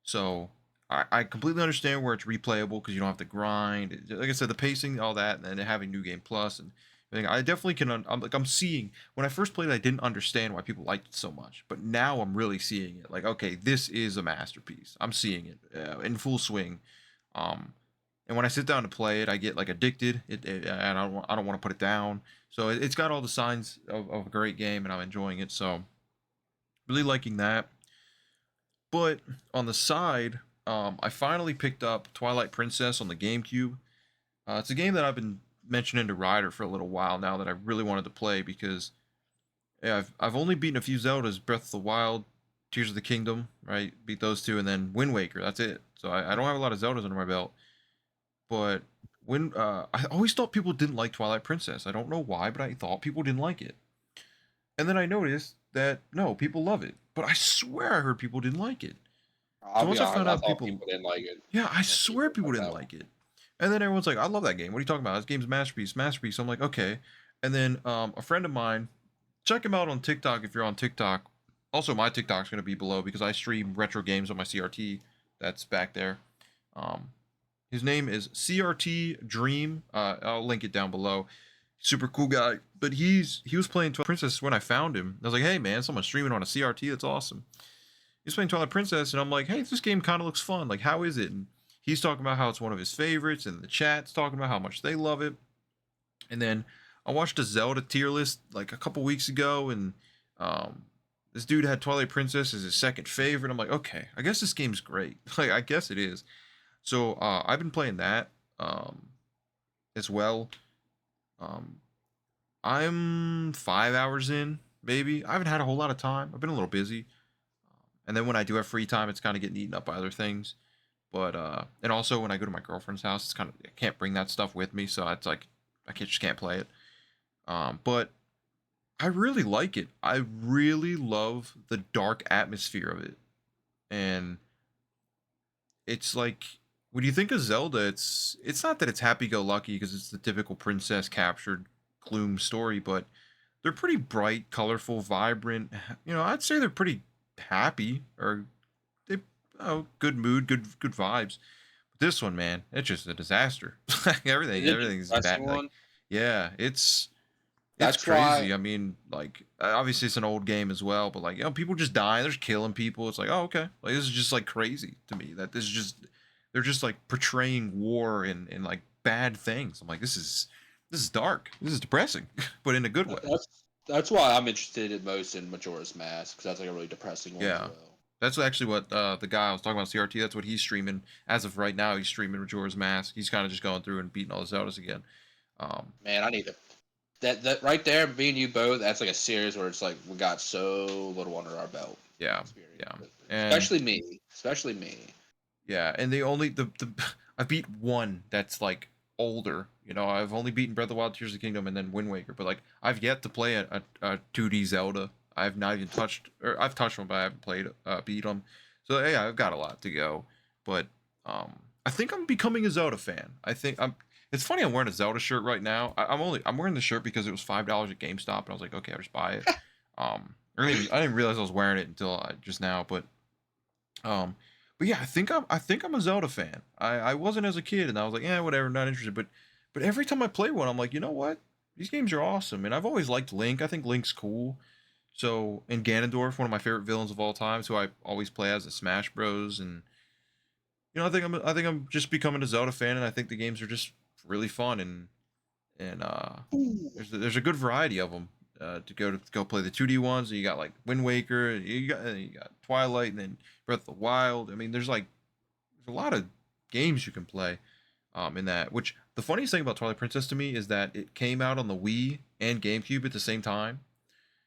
So I completely understand where it's replayable because you don't have to grind. Like I said, the pacing, all that, and then having New Game Plus and I definitely can. I'm seeing when I first played, I didn't understand why people liked it so much, but now I'm really seeing it. Like, okay, this is a masterpiece. I'm seeing it in full swing. Um, and when I sit down to play it, I get like addicted. And I don't want to put it down. So it's got all the signs of a great game, and I'm enjoying it. So really liking that. But on the side, I finally picked up Twilight Princess on the GameCube. It's a game that I've been mentioning to Ryder for a little while now that I really wanted to play because yeah, I've only beaten a few Zeldas, Breath of the Wild, Tears of the Kingdom, right? Beat those two, and then Wind Waker. That's it. So I don't have a lot of Zeldas under my belt. But when I always thought people didn't like Twilight Princess. I don't know why, but I thought people didn't like it. And then I noticed that no, people love it. But I swear I heard people didn't like it. So I'll be once I honest, found I out thought people, people didn't like it. yeah, I Most swear people people like didn't that one. like it. And then everyone's like, I love that game. What are you talking about? This game's masterpiece, masterpiece. I'm like, okay. And then a friend of mine, check him out on TikTok if you're on TikTok. Also, my TikTok's going to be below because I stream retro games on my CRT. That's back there. Um, his name is CRT Dream. I'll link it down below. Super cool guy. But he was playing Twilight Princess when I found him. I was like, hey man, someone's streaming on a CRT. That's awesome. He's playing Twilight Princess, and I'm like, hey, this game kind of looks fun. Like, how is it? And he's talking about how it's one of his favorites, and the chat's talking about how much they love it. And then I watched a Zelda tier list like a couple weeks ago, and um, this dude had Twilight Princess as his second favorite. I'm like, okay, I guess this game's great. Like, I guess it is. So I've been playing that as well. Um, I'm 5 hours in, maybe. I haven't had a whole lot of time. I've been a little busy. And then when I do have free time, it's kind of getting eaten up by other things. But and also when I go to my girlfriend's house, it's kind of I can't bring that stuff with me, so it's like just can't play it. But I really like it. I really love the dark atmosphere of it, and it's like when you think of Zelda, it's not that it's happy-go-lucky because it's the typical princess captured gloom story, but they're pretty bright, colorful, vibrant. You know, I'd say they're pretty happy or they good mood, good vibes. But this one, man, it's just a disaster. Is it the Everything's bad. depressing Like, one? yeah, it's That's why. crazy. I mean, like obviously it's an old game as well, but like people just dying, they're killing people. It's like, oh okay, like this is just like crazy to me that this is just they're just like portraying war and like bad things. I'm like, this is dark. This is depressing, but in a good way. That's why I'm interested in most in Majora's Mask because that's like a really depressing one as Yeah. well. That's actually what the guy I was talking about CRT. That's what he's streaming as of right now. He's streaming Majora's Mask. He's kind of just going through and beating all the Zeldas again. Um, Man, I need to. That right there, me and you both. That's like a series where it's like we got so little under our belt yeah, experience, yeah, with it. and Especially me. Especially me. yeah, and they only the I beat one that's like older. You know, I've only beaten Breath of the Wild, Tears of the Kingdom, and then Wind Waker. But like, I've yet to play a 2D Zelda. I've not even touched, or I've touched one, but I haven't played beat them. So yeah, I've got a lot to go. But I think I'm becoming a Zelda fan. I think I'm. It's funny I'm wearing a Zelda shirt right now. I'm wearing the shirt because it was $5 at GameStop, and I was like, okay, I'll just buy it. I didn't realize I was wearing it until just now, um, but yeah, I think I'm a Zelda fan. I wasn't as a kid, and I was like, yeah, whatever, not interested. But every time I play one, I'm like, you know what? These games are awesome, and I've always liked Link. I think Link's cool. So, and Ganondorf, one of my favorite villains of all time, who I always play as the Smash Bros. And I think I'm just becoming a Zelda fan, and I think the games are just really fun and there's a good variety of them. To go play the 2D ones. And you got like Wind Waker, you got Twilight, and then Breath of the Wild. I mean, there's a lot of games you can play in that. Which the funniest thing about Twilight Princess to me is that it came out on the Wii and GameCube at the same time,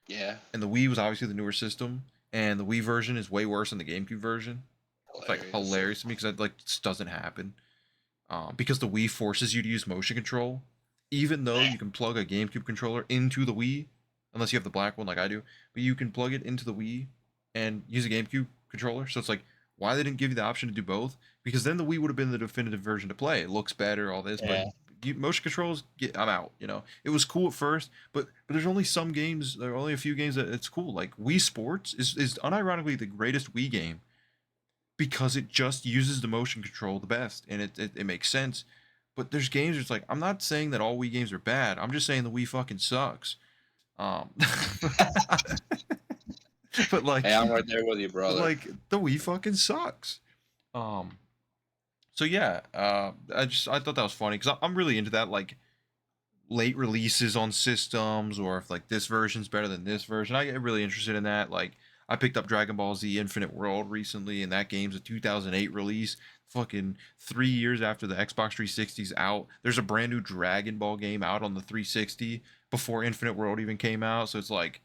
Yeah. and the Wii was obviously the newer system, and the Wii version is way worse than the GameCube version. It's like Hilarious. hilarious to me because like this doesn't happen because the Wii forces you to use motion control, even though you can plug a GameCube controller into the Wii, unless you have the black one like I do. But you can plug it into the Wii and use a GameCube controller. So it's like why they didn't give you the option to do both? Because then the Wii would have been the definitive version to play. It looks better, all this, but Yeah. motion controls, I'm out. You know, it was cool at first, but there's only some games. There are only a few games that it's cool. Like Wii Sports is unironically the greatest Wii game because it just uses the motion control the best, and it makes sense. But there's games where it's like, I'm not saying that all Wii games are bad. I'm just saying the Wii fucking sucks. Um, but like, Hey, I'm right there with you, but brother. like the Wii fucking sucks. So yeah, I thought that was funny because I'm really into that, like late releases on systems, or if like this version's better than this version. I get really interested in that. Like I picked up Dragon Ball Z Infinite World recently, and that game's a 2008 release. Fucking 3 years after the Xbox 360's out. There's a brand new Dragon Ball game out on the 360 before Infinite World even came out. So it's like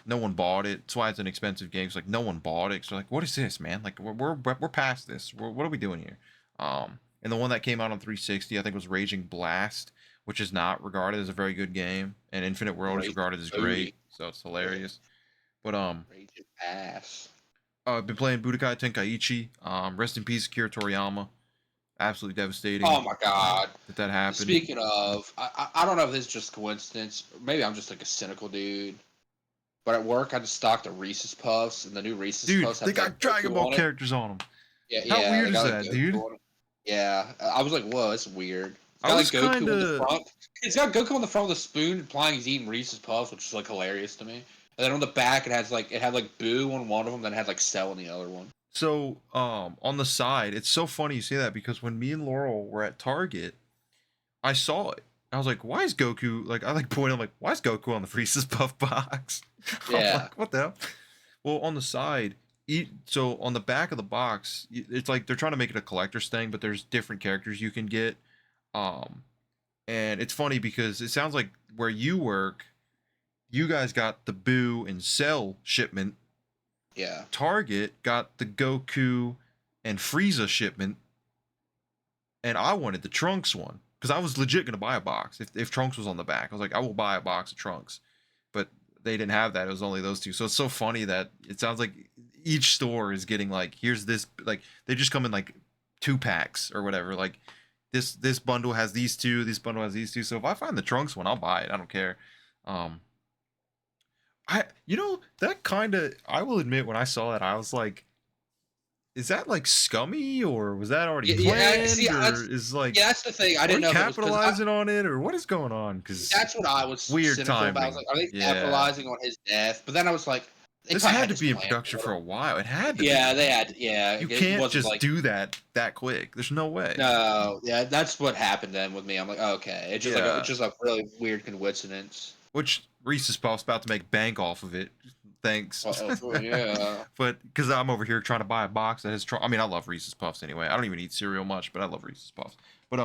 no one bought it. That's why it's an expensive game. It's like no one bought it. So like, what is this, man? Like we're past this. What are we doing here? And the one that came out on 360, I think, was Raging Blast, which is not regarded as a very good game, and Infinite World is Raging regarded as booty. great. So it's hilarious. But Raging ass. I've been playing Budokai Tenkaichi. Rest in peace, Akira Toriyama. Absolutely devastating Oh my god. that happened. Speaking of, I don't know if this is just coincidence. Maybe I'm just like a cynical dude. But at work, I just stocked the Reese's Puffs, and the new Reese's Dude, Puffs they have got like Dragon Goku Ball on it. characters on them. Yeah, How yeah, weird they is got like that, Goku dude? on it. Yeah, I was like, whoa, that's weird. It's I got like was Goku kind on the of. front. It's got Goku on the front with a spoon, implying he's eating Reese's Puffs, which is like hilarious to me. And then on the back, it had like Boo on one of them, then it had like Cell on the other one. So, on the side, it's so funny you say that because when me and Laurel were at Target, I saw it. I was like, why is Goku, like, I like pointed, I'm like, why is Goku on the Reese's Puff box? I'm Yeah, like, what the hell? Well, on the side, so on the back of the box, it's like they're trying to make it a collector's thing, but there's different characters you can get. Um, and it's funny because it sounds like where you work, you guys got the Boo and Cell shipment. yeah. Target got the Goku and Frieza shipment, and I wanted the Trunks one because I was legit gonna buy a box if Trunks was on the back. I was like, I will buy a box of Trunks, but they didn't have that. It was only those two. So it's so funny that it sounds like each store is getting like, here's this, like they just come in like 2 packs or whatever. Like this bundle has these two, this bundle has these two. So if I find the Trunks one, I'll buy it. I don't care. Um, that kind of, I will admit, when I saw that, I was like, is that like scummy, or was that already Yeah. See, planned, or is like, that's the thing. I are didn't we know if it was because capitalizing on it, or what is going on? Because that's what I was weird cynical about. I was timing. like, are they Yeah, capitalizing on his death? But then I was like, they this probably had had to this be in plan production for a while. It had to Yeah, be. they had. Yeah, You it can't wasn't just like do that quick. There's no way. no. Yeah, that's what happened then with me. I'm like, okay, it's Yeah. just a really weird coincidence. Which Reese's Puffs about to make bank off of it. Thanks. Yeah. But because I'm over here trying to buy a box that has, I mean, I love Reese's Puffs anyway. I don't even eat cereal much, but I love Reese's Puffs. But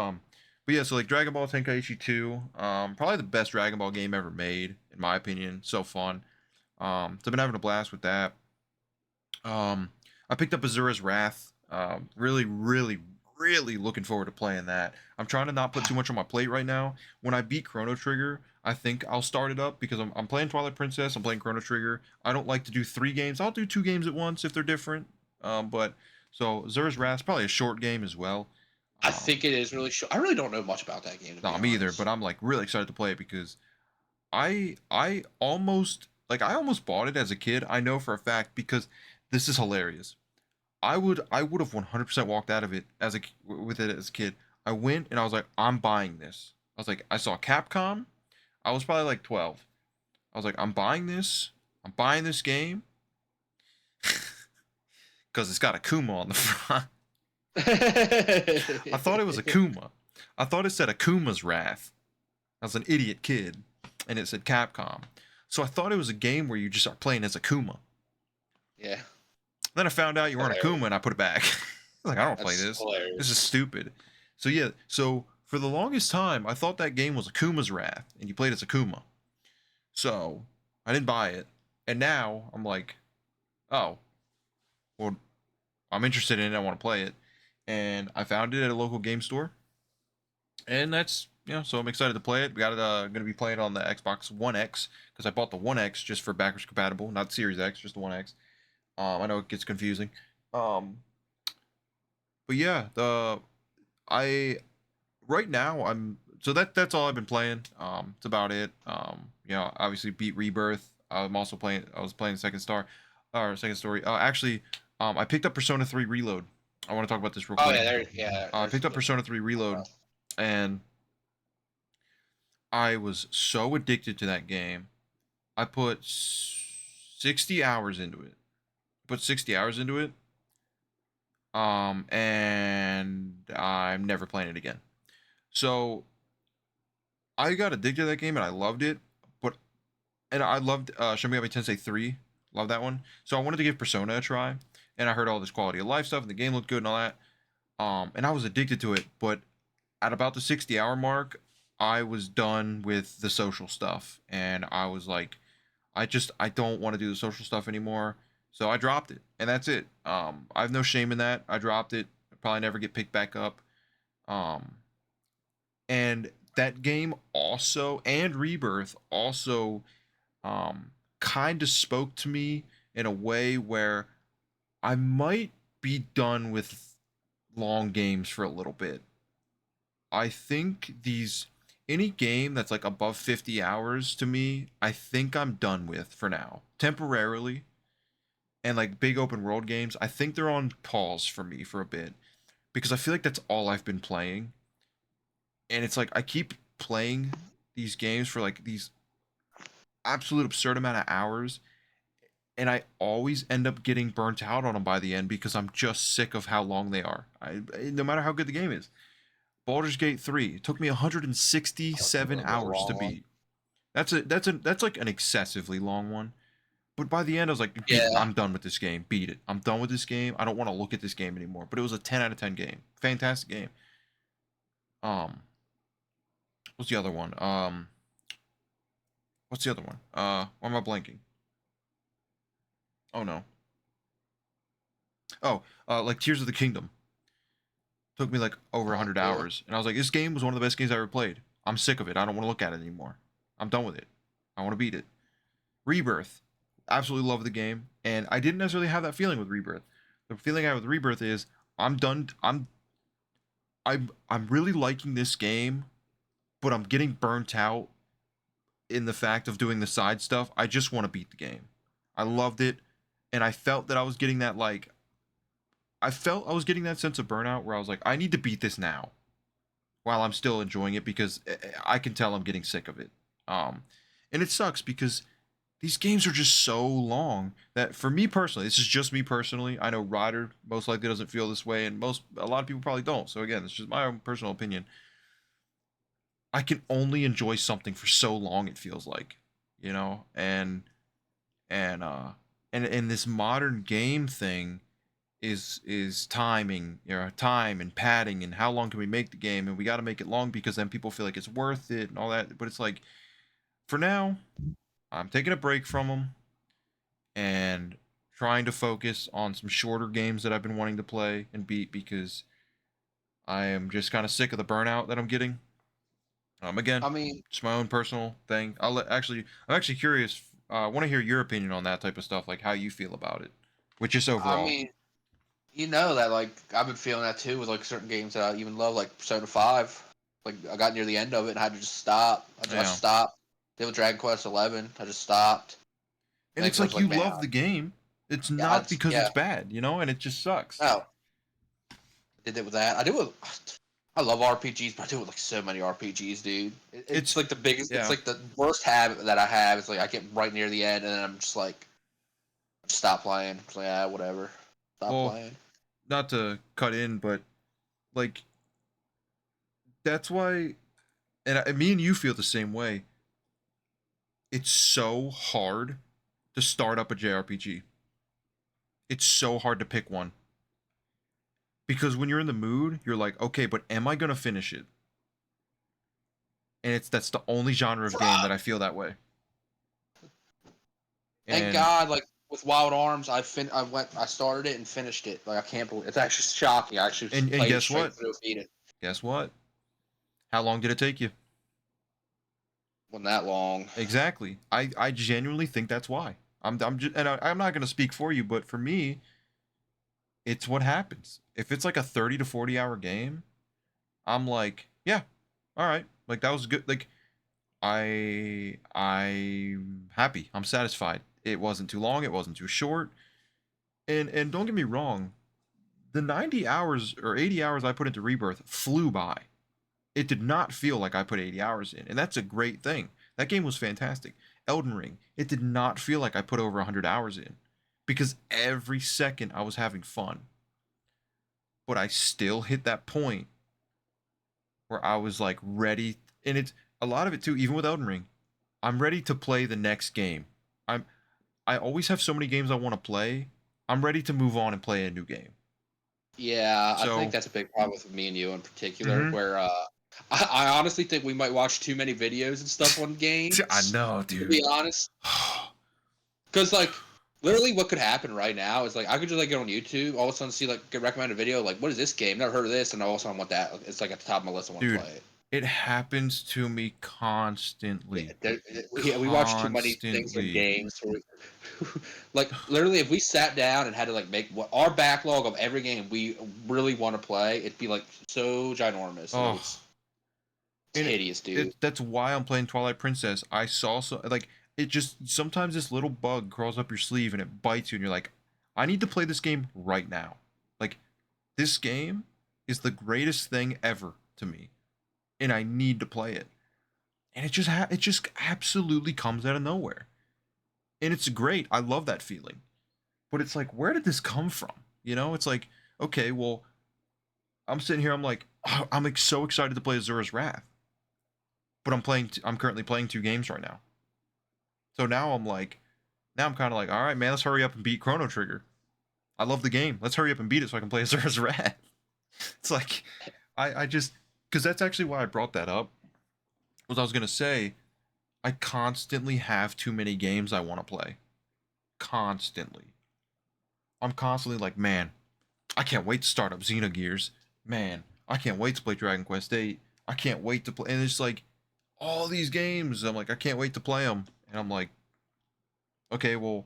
yeah, so like Dragon Ball Tenkaichi 2, probably the best Dragon Ball game ever made, in my opinion. So fun. So I've been having a blast with that. I picked up Azura's Wrath. Really, really, really looking forward to playing that. I'm trying to not put too much on my plate right now. When I beat Chrono Trigger, I think I'll start it up because I'm playing Twilight Princess. I'm playing Chrono Trigger. I don't like to do 3 games. I'll do 2 games at once if they're different. But so Azura's Wrath is probably a short game as well. I think it is really short. I really don't know much about that game to be No, me either. honest. But I'm like really excited to play it because I almost bought it as a kid. I know for a fact because this is hilarious. I would have 100% walked out of it with it as a kid. I went and I was like, I'm buying this. I was like, I saw Capcom. I was probably like 12. I was like, I'm buying this. I'm buying this game because it's got Akuma on the front. I thought it was Akuma. I thought it said Akuma's Wrath. I was an idiot kid, and it said Capcom. So I thought it was a game where you just are playing as Akuma. Yeah. Then I found out you weren't Akuma, and I put it back. I was like, I don't play That's this. hilarious. This is stupid. So yeah, so for the longest time, I thought that game was Akuma's Wrath, and you played as Akuma. So I didn't buy it, and now I'm like, oh, well, I'm interested in it. I want to play it, and I found it at a local game store, and that's so I'm excited to play it. We got it. Going to be playing on the Xbox One X because I bought the One X just for backwards compatible, not Series X, just the One X. I know it gets confusing. But yeah, I right now I'm so that's all I've been playing. It's about it. Obviously beat Rebirth. I'm also playing. I was playing Second Story. Actually, I picked up Persona 3 Reload. I want to talk about this real Oh quick. yeah, there. Yeah. I picked up Persona 3 Reload, And I was so addicted to that game. I put 60 hours into it. Put 60 hours into it. And I'm never playing it again. So I got addicted to that game and I loved it. And I loved Shin Megami Tensei 3. Love that one. So I wanted to give Persona a try. And I heard all this quality of life stuff and the game looked good and all that. And I was addicted to it. But at about the 60-hour mark, I was done with the social stuff. And I was like, I don't want to do the social stuff anymore. So I dropped it. And that's it. I have no shame in that. I dropped it. I'll probably never get picked back up. And that game also, and Rebirth also, kind of spoke to me in a way where I might be done with long games for a little bit. I think any game that's like above 50 hours to me, I think I'm done with for now, temporarily. And like big open world games, I think they're on pause for me for a bit because I feel like that's all I've been playing. And it's like I keep playing these games for like these absolute absurd amount of hours, and I always end up getting burnt out on them by the end because I'm just sick of how long they are. No matter how good the game is. Baldur's Gate 3 took me 167 hours to beat. That's like an excessively long one. But by the end I was like, Yeah. I'm done with this game. Beat it. I'm done with this game. I don't want to look at this game anymore. But it was a 10 out of 10 game. Fantastic game. What's the other one? What's the other one? Why am I blanking? Oh no. Oh, like Tears of the Kingdom. Took me like over 100 hours. And I was like, this game was one of the best games I ever played. I'm sick of it. I don't want to look at it anymore. I'm done with it. I want to beat it. Rebirth. Absolutely love the game. And I didn't necessarily have that feeling with Rebirth. The feeling I have with Rebirth is I'm done. I'm really liking this game, but I'm getting burnt out in the fact of doing the side stuff. I just want to beat the game. I loved it. And I felt that I was getting that sense of burnout where I was like, I need to beat this now while I'm still enjoying it because I can tell I'm getting sick of it. And it sucks because these games are just so long that for me personally, this is just me personally. I know Ryder most likely doesn't feel this way, and a lot of people probably don't. So again, it's just my own personal opinion. I can only enjoy something for so long, it feels like, and this modern game thing is timing, time and padding and how long can we make the game, and we got to make it long because then people feel like it's worth it and all that. But it's like, for now, I'm taking a break from them and trying to focus on some shorter games that I've been wanting to play and beat because I am just kind of sick of the burnout that I'm getting. Again, I mean, it's my own personal thing. I'm actually curious. I want to hear your opinion on that type of stuff, like how you feel about it, which is I overall. mean, you know that like I've been feeling that too with like certain games that I even love, like Persona 5. Like I got near the end of it and I had to just stop. I Yeah. stopped. Did with Dragon Quest 11. I just stopped. And it's Because I was like you like, man, love the game. It's yeah, not because yeah, it's bad, and it just sucks. no. I did it with that. I do it. I love RPGs, but I do it with like so many RPGs, dude. It's It's like the biggest. It's yeah. like the worst habit that I have. It's like I get right near the end and then I'm just like, stop playing. It's like, whatever. Stop Well, playing. not to cut in, but like that's why, and me and you feel the same way. It's so hard to start up a JRPG. It's so hard to pick one because when you're in the mood, you're like, okay, but am I gonna finish it? And that's the only genre of game that I feel that way. Thank And God, like with Wild Arms, I started it and finished it. Like I can't believe it's actually shocking. I actually and played it guess straight what? through, beat it. Guess what? How long did it take you? Wasn't that long. Exactly. I genuinely think that's why. I'm just, and I'm not gonna speak for you, but for me, it's what happens. If it's like a 30 to 40 hour game, I'm like, yeah, all right, like that was good. Like I'm happy. I'm satisfied. It wasn't too long. It wasn't too short. And don't get me wrong, the 90 hours or 80 hours I put into Rebirth flew by. It did not feel like I put 80 hours in, and that's a great thing. That game was fantastic. Elden Ring, it did not feel like I put over 100 hours in because every second I was having fun. But I still hit that point where I was like ready, and it's a lot of it too, even with Elden Ring. I'm ready to play the next game. I'm I always have so many games I want to play. I'm ready to move on and play a new game. Yeah, I think So, that's a big problem with me and you in particular, mhm. where I honestly think we might watch too many videos and stuff on I games. know, To dude. be honest, because like literally, what could happen right now is like I could just like get on YouTube, all of a sudden see like get recommended a video, like what is this game? Never heard of this, and all of a sudden I want that. It's like at the top of my list. I want to Dude, play it. it happens to me Yeah, constantly. we watch too many things in Constantly. games. Like literally, if we sat down and had to like make what our backlog of every game we really want to play, it'd be like so ginormous. Like Oh, it's and hideous, dude. that's why I'm playing Twilight Princess. I saw so like it just sometimes this little bug crawls up your sleeve and it bites you and you're like, I need to play this game right now. Like this game is the greatest thing ever to me and I need to play it. And it just absolutely comes out of nowhere. And it's great. I love that feeling. But it's like, where did this come from? You know, it's like, okay, well, I'm sitting here. I'm like, oh, I'm like so excited to play Azura's Wrath, but I'm currently playing 2 games right now. So now I'm like, now I'm kind of like, all right, man, let's hurry up and beat Chrono Trigger. I love the game. Let's hurry up and beat it so I can play Azura's Wrath. It's like, I just, because that's actually why I brought that up. Was I was gonna say, I constantly have too many games I want to play. Constantly. I'm constantly like, man, I can't wait to start up Xenogears. Man, I can't wait to play Dragon Quest 8. I can't wait to play. And it's like all these games. I'm like, I can't wait to play them. And I'm like, okay, well,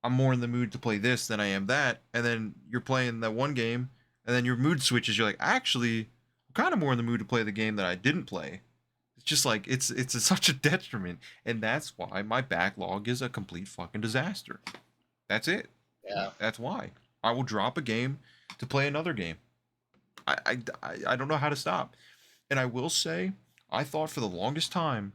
I'm more in the mood to play this than I am that. And then you're playing that one game, and then your mood switches. You're like, actually, I'm kind of more in the mood to play the game that I didn't play. It's just like such a detriment, and that's why my backlog is a complete fucking disaster. That's it. Yeah. That's why I will drop a game to play another game. I don't know how to stop. And I will say, I thought for the longest time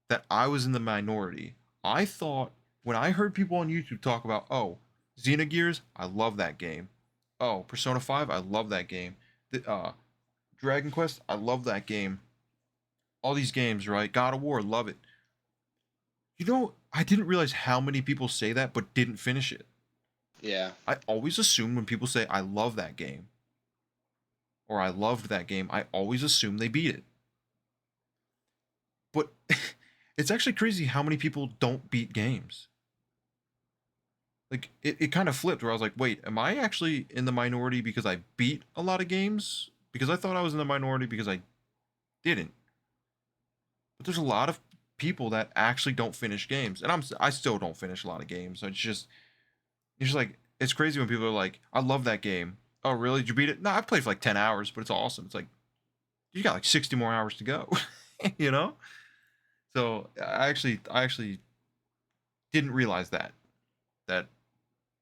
that I was in the minority. I thought when I heard people on YouTube talk about, oh, Xenogears, I love that game. Oh, Persona 5, I love that game. Dragon Quest, I love that game. All these games, right? God of War, love it. You know, I didn't realize how many people say that but didn't finish it. Yeah. I always assume when people say, I love that game, or I loved that game, I always assume they beat it. But it's actually crazy how many people don't beat games. Like it kind of flipped where I was like, wait, am I actually in the minority because I beat a lot of games? Because I thought I was in the minority because I didn't. But there's a lot of people that actually don't finish games, and I still don't finish a lot of games. It's just like it's crazy when people are like, I love that game. Oh really? Did you beat it? No, I played for like 10 hours, but it's awesome. It's like you got like 60 more hours to go. You know? So I actually didn't realize that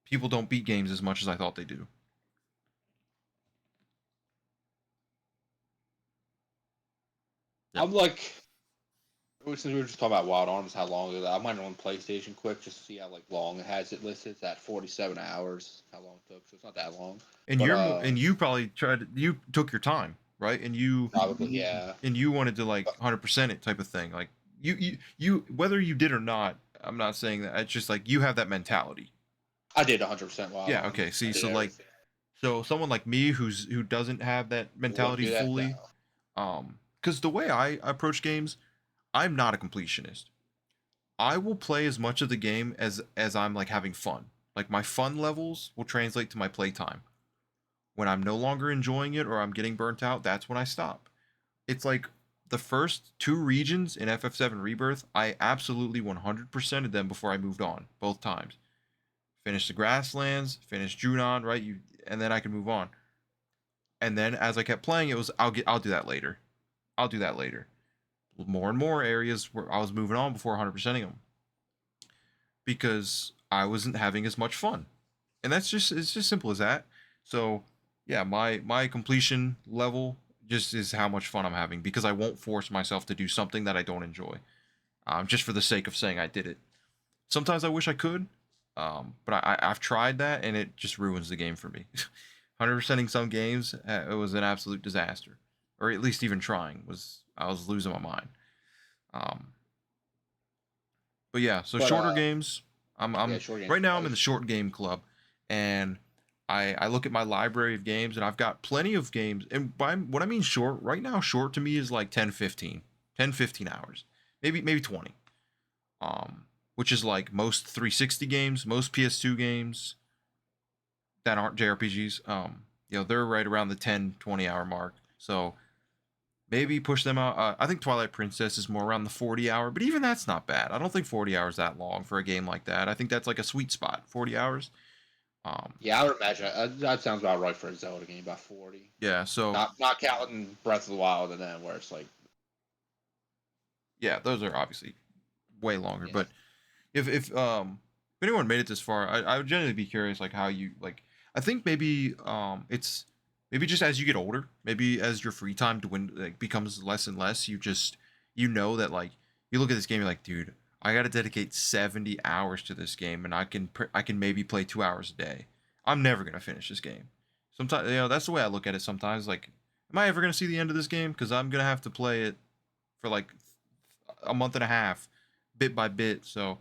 people don't beat games as much as I thought they do. Yeah. I'm like, since we were just talking about Wild Arms, how long is that? I might on PlayStation quick just to see how like long it has it listed. It's at 47 hours. How long it took? So it's not that long. And But you probably you took your time, right? probably yeah. And you wanted to like 100% it type of thing. Like you whether you did or not, I'm not saying that. It's just like you have that mentality. I did 100% Wild Yeah, okay. Arms. I See, did so like everything. so someone like me who doesn't have that Wouldn't mentality do that fully, now. cuz the way I approach games, I'm not a completionist. I will play as much of the game as I'm like having fun. Like my fun levels will translate to my playtime. When I'm no longer enjoying it or I'm getting burnt out, that's when I stop. It's like the first 2 regions in FF7 Rebirth, I absolutely 100%ed them before I moved on, both times. Finish the grasslands, finish Junon, right? And then I can move on. And then as I kept playing, it was I'll do that later. I'll do that later. More and more areas where I was moving on before 100%ing them because I wasn't having as much fun. And it's just simple as that. So, yeah, my completion level just is how much fun I'm having because I won't force myself to do something that I don't enjoy, just for the sake of saying I did it. Sometimes I wish I could, but I've tried that and it just ruins the game for me. 100%ing some games, it was an absolute disaster, or at least even trying I was losing my mind. Um, but yeah, so But shorter games. I'm short games right now. I'm in always. the short game club, and I look at my library of games, and I've got plenty of games. And by what I mean short, right now, short to me is like 10, 15 hours, maybe 20. Which is like most 360 games, most PS2 games that aren't JRPGs. They're right around the 10, 20 hour mark. So maybe push them out. I think Twilight Princess is more around the 40 hour, but even that's not bad. I don't think 40 hours that long for a game like that. I think that's like a sweet spot. 40 hours. Yeah, I would imagine that sounds about right for a Zelda game, about 40. Yeah. So Not counting Breath of the Wild and then where it's like, yeah, those are obviously way longer. yeah, But if anyone made it this far, I would genuinely be curious, like how you like. I think maybe it's maybe just as you get older, maybe as your free time becomes less and less, you know that like you look at this game, you're like, dude, I got to dedicate 70 hours to this game, and I can maybe play 2 hours a day. I'm never gonna finish this game. Sometimes that's the way I look at it. Sometimes like, am I ever gonna see the end of this game? Because I'm gonna have to play it for like a month and a half, bit by bit. So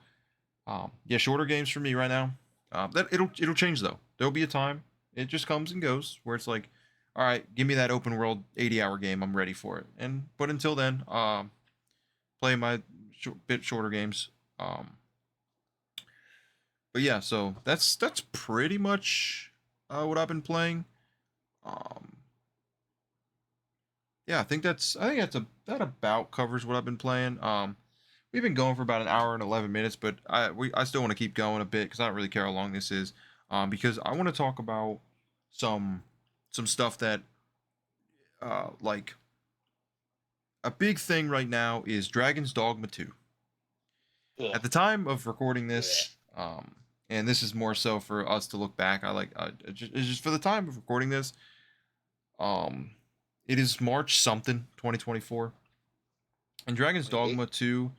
yeah, shorter games for me right now. That it'll change though. There'll be a time it just comes and goes where it's like, all right, give me that open world 80-hour game. I'm ready for it. And but until then, play my bit shorter games. Um, but yeah, so that's pretty much what I've been playing. Um, yeah, that about covers what I've been playing. We've been going for about an hour and 11 minutes, but I still want to keep going a bit because I don't really care how long this is. Because I want to talk about some stuff that like a big thing right now is Dragon's Dogma 2. ugh, At the time of recording yeah. this, and this is more so for us to look back. It's just for the time of recording this. Um, it is March something 2024, and Dragon's 28? Dogma 2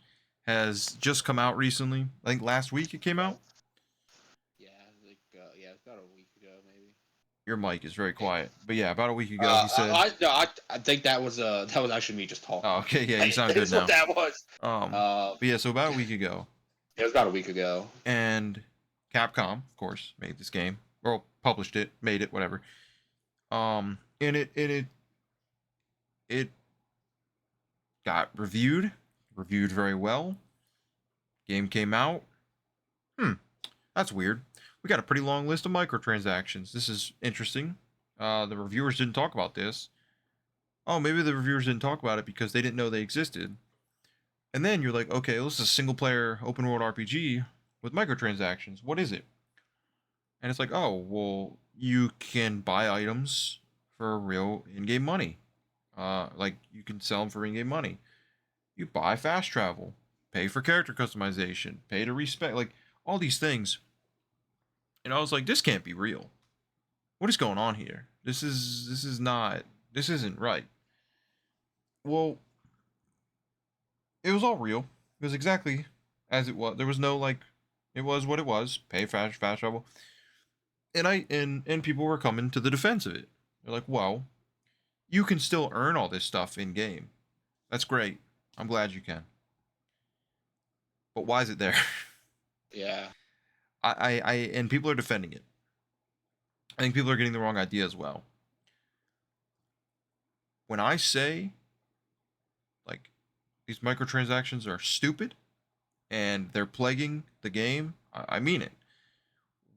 has just come out recently. I think last week it came Yeah, out. yeah, it's about a week ago maybe. Your mic is very Maybe. quiet, but yeah, about a week ago he said. I, no, I think that was actually me just Oh, talking. okay, yeah, you Like, sound good that's what now. that was. But yeah, so about a week ago, It was about a week ago. and Capcom, of course, made this game or published it, made it, whatever. And it got reviewed very well. Game came out. That's weird. We got a pretty long list of microtransactions. This is interesting. The reviewers didn't talk about this. Oh, maybe the reviewers didn't talk about it because they didn't know they existed. And then you're like, okay, this is a single player open world RPG with microtransactions. What is it? And it's like, oh, well, you can buy items for real in-game money. Like you can sell them for in-game money. You buy fast travel, pay for character customization, pay to respec, like all these things. And I was like, this can't be real. What is going on here? This isn't right. Well, it was all real. It was exactly as it was. There was no like, it was what it was. Pay fast travel, and people were coming to the defense of it. They're like, well, you can still earn all this stuff in game. That's great. I'm glad you can. But why is it there? Yeah. And people are defending it. I think people are getting the wrong idea as well. When I say like these microtransactions are stupid and they're plaguing the game, I mean it.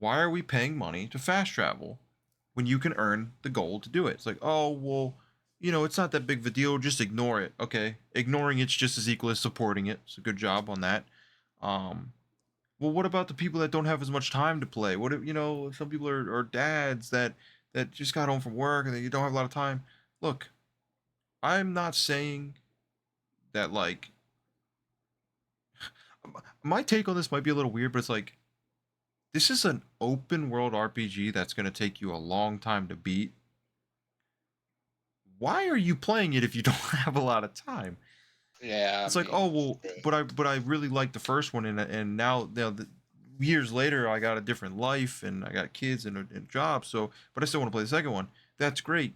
Why are we paying money to fast travel when you can earn the gold to do it? It's like, oh, well, it's not that big of a deal. Just ignore it. Okay. Ignoring it's just as equal as supporting it. So good job on that. Well, what about the people that don't have as much time to play? What if, some people are dads that just got home from work and they don't have a lot of time. Look, I'm not saying that like my take on this might be a little weird, but it's like this is an open world RPG that's going to take you a long time to beat. why are you playing it if you don't have a lot of time? Yeah, It's I like, oh mean, well, but I really liked the first one, and now years later I got a different life and I got kids and a job, so but I still want to play the second one. That's great.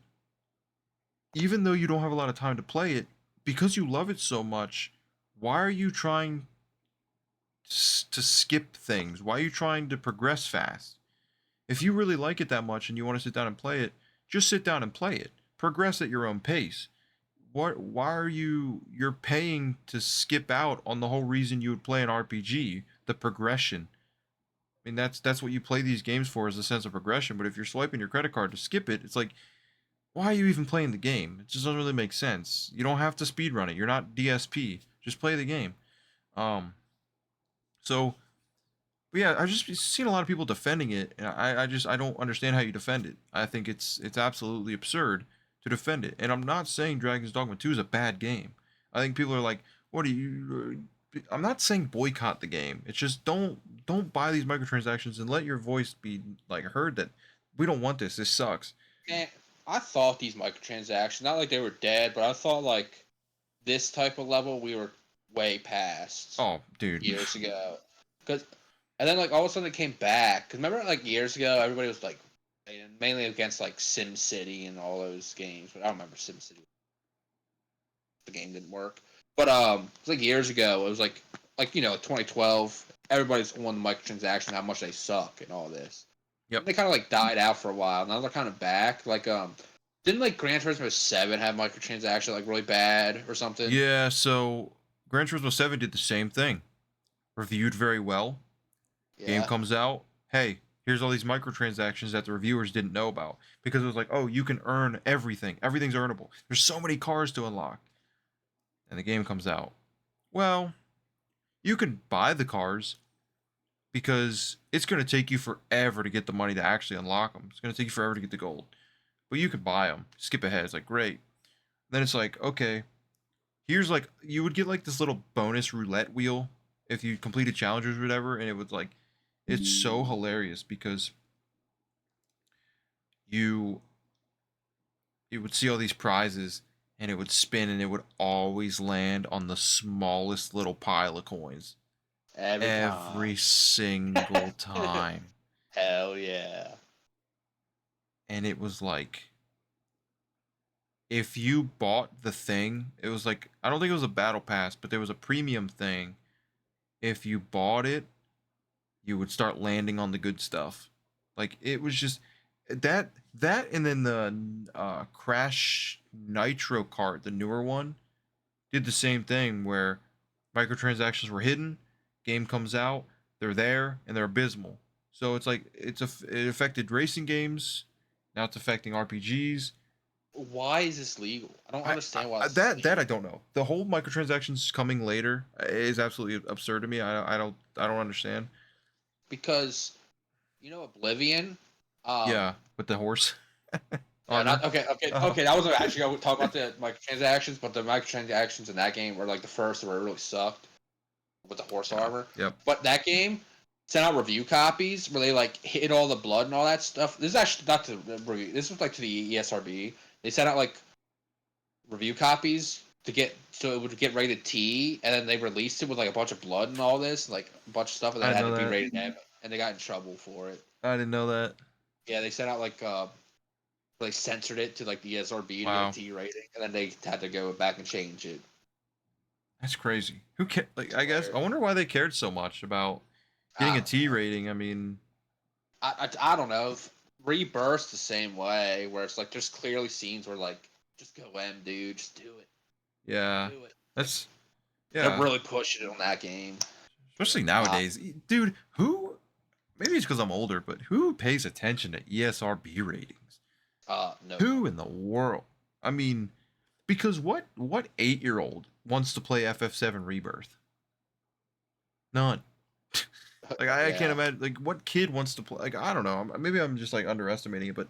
Even though you don't have a lot of time to play it, because you love it so much, why are you trying to skip things? Why are you trying to progress fast? If you really like it that much and you want to sit down and play it, just sit down and play it. Progress at your own pace. Why are you're paying to skip out on the whole reason you would play an RPG, the progression. I mean that's what you play these games for, is a sense of progression, but if you're swiping your credit card to skip it, it's like, why are you even playing the game? It just doesn't really make sense. You don't have to speedrun it. You're not DSP. Just play the game. Um so But yeah, I've just seen a lot of people defending it, and I don't understand how you defend it. I think it's absolutely absurd to defend it. And I'm not saying Dragon's Dogma 2 is a bad game. I think people are like, what do you I'm not saying boycott the game. It's just don't buy these microtransactions and let your voice be like heard that we don't want this. This sucks. man, I thought these microtransactions, not like they were dead, but I thought like this type of level we were way past Oh, dude. years ago. Cause, and then like all of a sudden it came back. Cause remember like years ago everybody was like mainly against like Sim City and all those games, but I don't remember Sim City. The game didn't work. But it was like years ago. It was like 2012. Everybody's on the microtransaction, how much they suck and all this. Yep. And they kind of like died out for a while. Now they're kind of back. Like didn't like Gran Turismo 7 have microtransaction like really bad or something? Yeah, so Gran Turismo 7 did the same thing. Reviewed very well. Game Yeah. comes out, hey, here's all these microtransactions that the reviewers didn't know about, because it was like, oh, you can earn everything. Everything's earnable. There's so many cars to unlock. And the game comes out. Well, you can buy the cars because it's going to take you forever to get the money to actually unlock them. It's going to take you forever to get the gold. But you can buy them. Skip ahead. It's like, great. Then it's like, okay, here's like, you would get like this little bonus roulette wheel if you completed challenges or whatever, and it was like, it's so hilarious because you would see all these prizes and it would spin and it would always land on the smallest little pile of coins Every time. every single time. Hell yeah. And it was like, if you bought the thing, it was like, I don't think it was a battle pass, but there was a premium thing. If you bought it, you would start landing on the good stuff. Like, it was just that and then the Crash Nitro Kart, the newer one, did the same thing where microtransactions were hidden, game comes out, they're there, and they're abysmal. So it's like it affected racing games, now it's affecting RPGs. Why is this legal? I don't understand why this is That legal. I don't know. The whole microtransactions coming later is absolutely absurd to me. I don't understand. Because Oblivion. Yeah, with the horse Yeah, on her. not okay, okay, okay. That wasn't actually going to talk about the microtransactions, but the microtransactions in that game were like the first where it really sucked with the horse Yeah. armor. Yep. But that game sent out review copies where they like hid all the blood and all that stuff. This is actually not to review. This was like to the ESRB. They sent out like review copies to get so it would get rated T, and then they released it with like a bunch of blood and all this, like a bunch of stuff, and I then it didn't had know to be that. rated M, and they got in trouble for it. I didn't know that. Yeah, they sent out like they censored it to like the ESRB to get a Wow. T rating, and then they had to go back and change it. That's crazy. Who ca- like It's I guess I hilarious. wonder why they cared so much about getting I a don't T know. rating. I mean, I don't know. Rebirth's the same way, where it's like there's clearly scenes where like just go M, dude, just do it, yeah. do it. That's They're yeah. really pushing it on that game. Especially Really not. nowadays. Dude, who maybe it's cuz I'm older, but who pays attention to ESRB ratings? Nobody. Who in the world? I mean, because what 8-year-old wants to play FF7 Rebirth? None. Like I can't Yeah. imagine like what kid wants to play, like I don't know. Maybe I'm just like underestimating it, but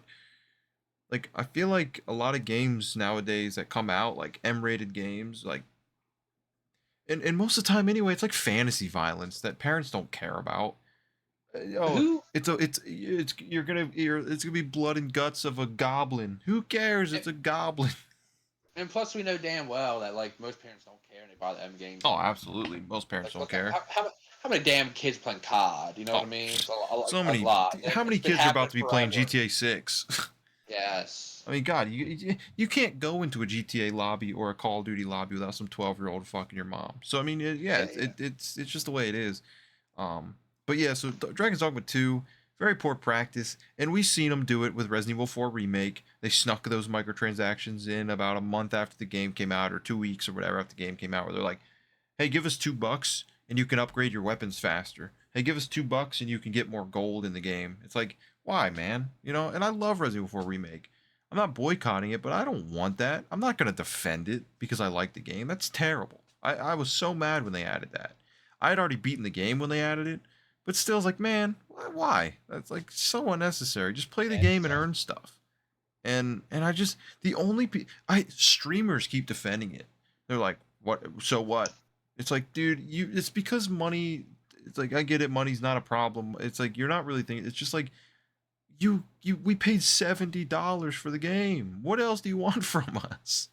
like I feel like a lot of games nowadays that come out, like M-rated games, like and most of the time anyway, it's like fantasy violence that parents don't care about. Oh, Who? it's it's gonna be blood and guts of a goblin. Who cares? It's a goblin. And plus, we know damn well that like most parents don't care and they buy the M games. Oh, absolutely. Most parents Like, don't care. how many damn kids playing COD? You know Oh, what I mean? It's so a many. lot. How many It's been kids are about happening to be playing forever. GTA 6? Yes. I mean, God, you can't go into a GTA lobby or a Call of Duty lobby without some 12-year-old fucking your mom. So I mean, yeah, Yeah. it's just the way it is. But yeah, so Dragon's Dogma 2, very poor practice, and we've seen them do it with Resident Evil 4 Remake. They snuck those microtransactions in about a month after the game came out, or 2 weeks or whatever after the game came out, where they're like, "Hey, give us $2 and you can upgrade your weapons faster. Hey, give us $2 and you can get more gold in the game." It's like, why, man? You know, and I love Resident Evil 4 Remake. I'm not boycotting it, but I don't want that. I'm not gonna defend it because I like the game. That's terrible. I was so mad when they added that. I had already beaten the game when they added it, but still, I was like, man, why? That's like so unnecessary. Just play the game and earn stuff. And I just the only streamers keep defending it. They're like, what? So what? It's like, dude, it's because money. It's like, I get it, money's not a problem. It's like you're not really thinking. It's just like we paid $70 for the game. What else do you want from us?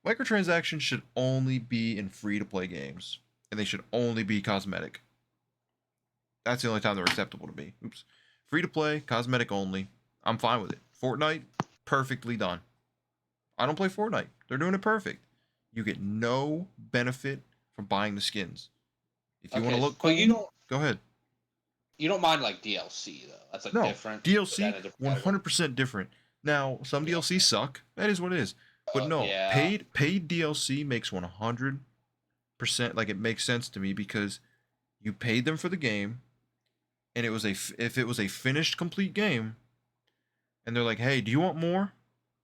Microtransactions should only be in free to play games, and they should only be cosmetic. That's the only time they're acceptable to me. Oops. Free to play, cosmetic only. I'm fine with it. Fortnite, perfectly done. I don't play Fortnite. They're doing it perfect. You get no benefit from buying the skins. If you want to look But cool, go ahead. you don't mind like DLC though. That's like No, different. DLC 100% different. Now, some DLC suck. That is what it is. But no, Yeah. paid DLC makes 100% like it makes sense to me because you paid them for the game, and if it was a finished complete game, and they're like, "Hey, do you want more?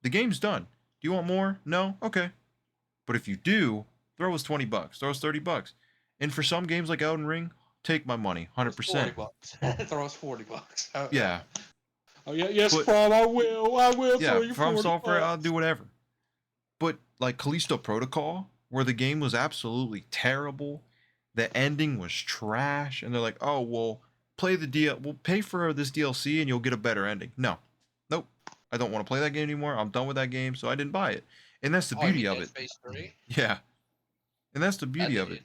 The game's done. Do you want more? No? Okay. But if you do, throw us $20, throw us $30. And for some games like Elden Ring, take my money, 100%. $40. Throw us $40. Oh, Yeah. Oh yeah, yes, but, From. I will yeah, throw you From Software, I'll $40. do whatever. But like Callisto Protocol, where the game was absolutely terrible, the ending was trash, and they're like, "Oh, well, we'll pay for this DLC and you'll get a better ending." No. Nope. I don't want to play that game anymore. I'm done with that game, so I didn't buy it. And that's the beauty of it. Space 3? Yeah. And that's the beauty of it.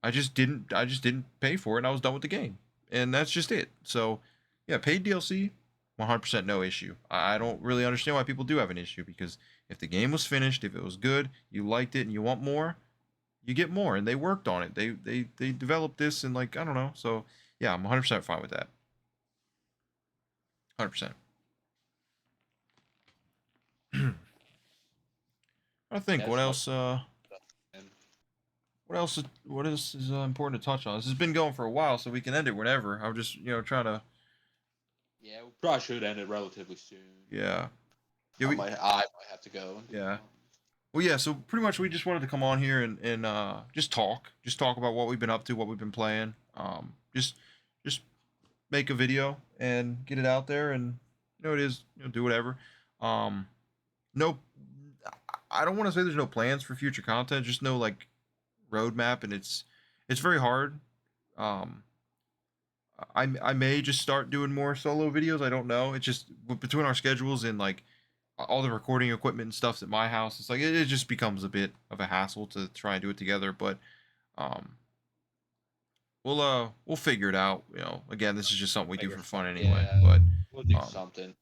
I just didn't pay for it, and I was done with the game. And that's just it. So, yeah, paid DLC, 100% no issue. I don't really understand why people do have an issue, because if the game was finished, if it was good, you liked it and you want more, you get more, and they worked on it. They developed this, and like, I don't know. So, yeah, I'm 100% fine with that. 100%. I think what else what else is important to touch on? This has been going for a while, so we can end it whenever. I'm just, trying to. Yeah, we probably should end it relatively soon. Yeah. I might have to go. Yeah. Well, yeah. So pretty much, we just wanted to come on here and just talk about what we've been up to, what we've been playing. Just make a video and get it out there, and it is, do whatever. No, I don't want to say there's no plans for future content. Just no like roadmap, and it's very hard. Um, I may just start doing more solo videos. I don't know. It's just between our schedules and like all the recording equipment and stuff's at my house. It's like it just becomes a bit of a hassle to try and do it together. But um, we'll figure it out. Again, this is just something we do for fun anyway. Yeah, but we'll do something.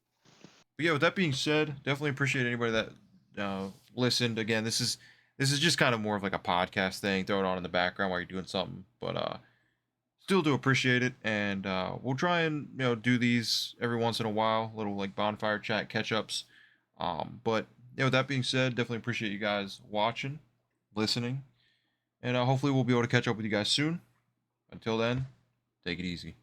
But yeah, with that being said, definitely appreciate anybody that listened. Again, this is just kind of more of like a podcast thing. Throw it on in the background while you're doing something. But still do appreciate it, and we'll try and do these every once in a while, little like bonfire chat catch ups. But yeah, with that being said, definitely appreciate you guys watching, listening, and hopefully we'll be able to catch up with you guys soon. Until then, take it easy.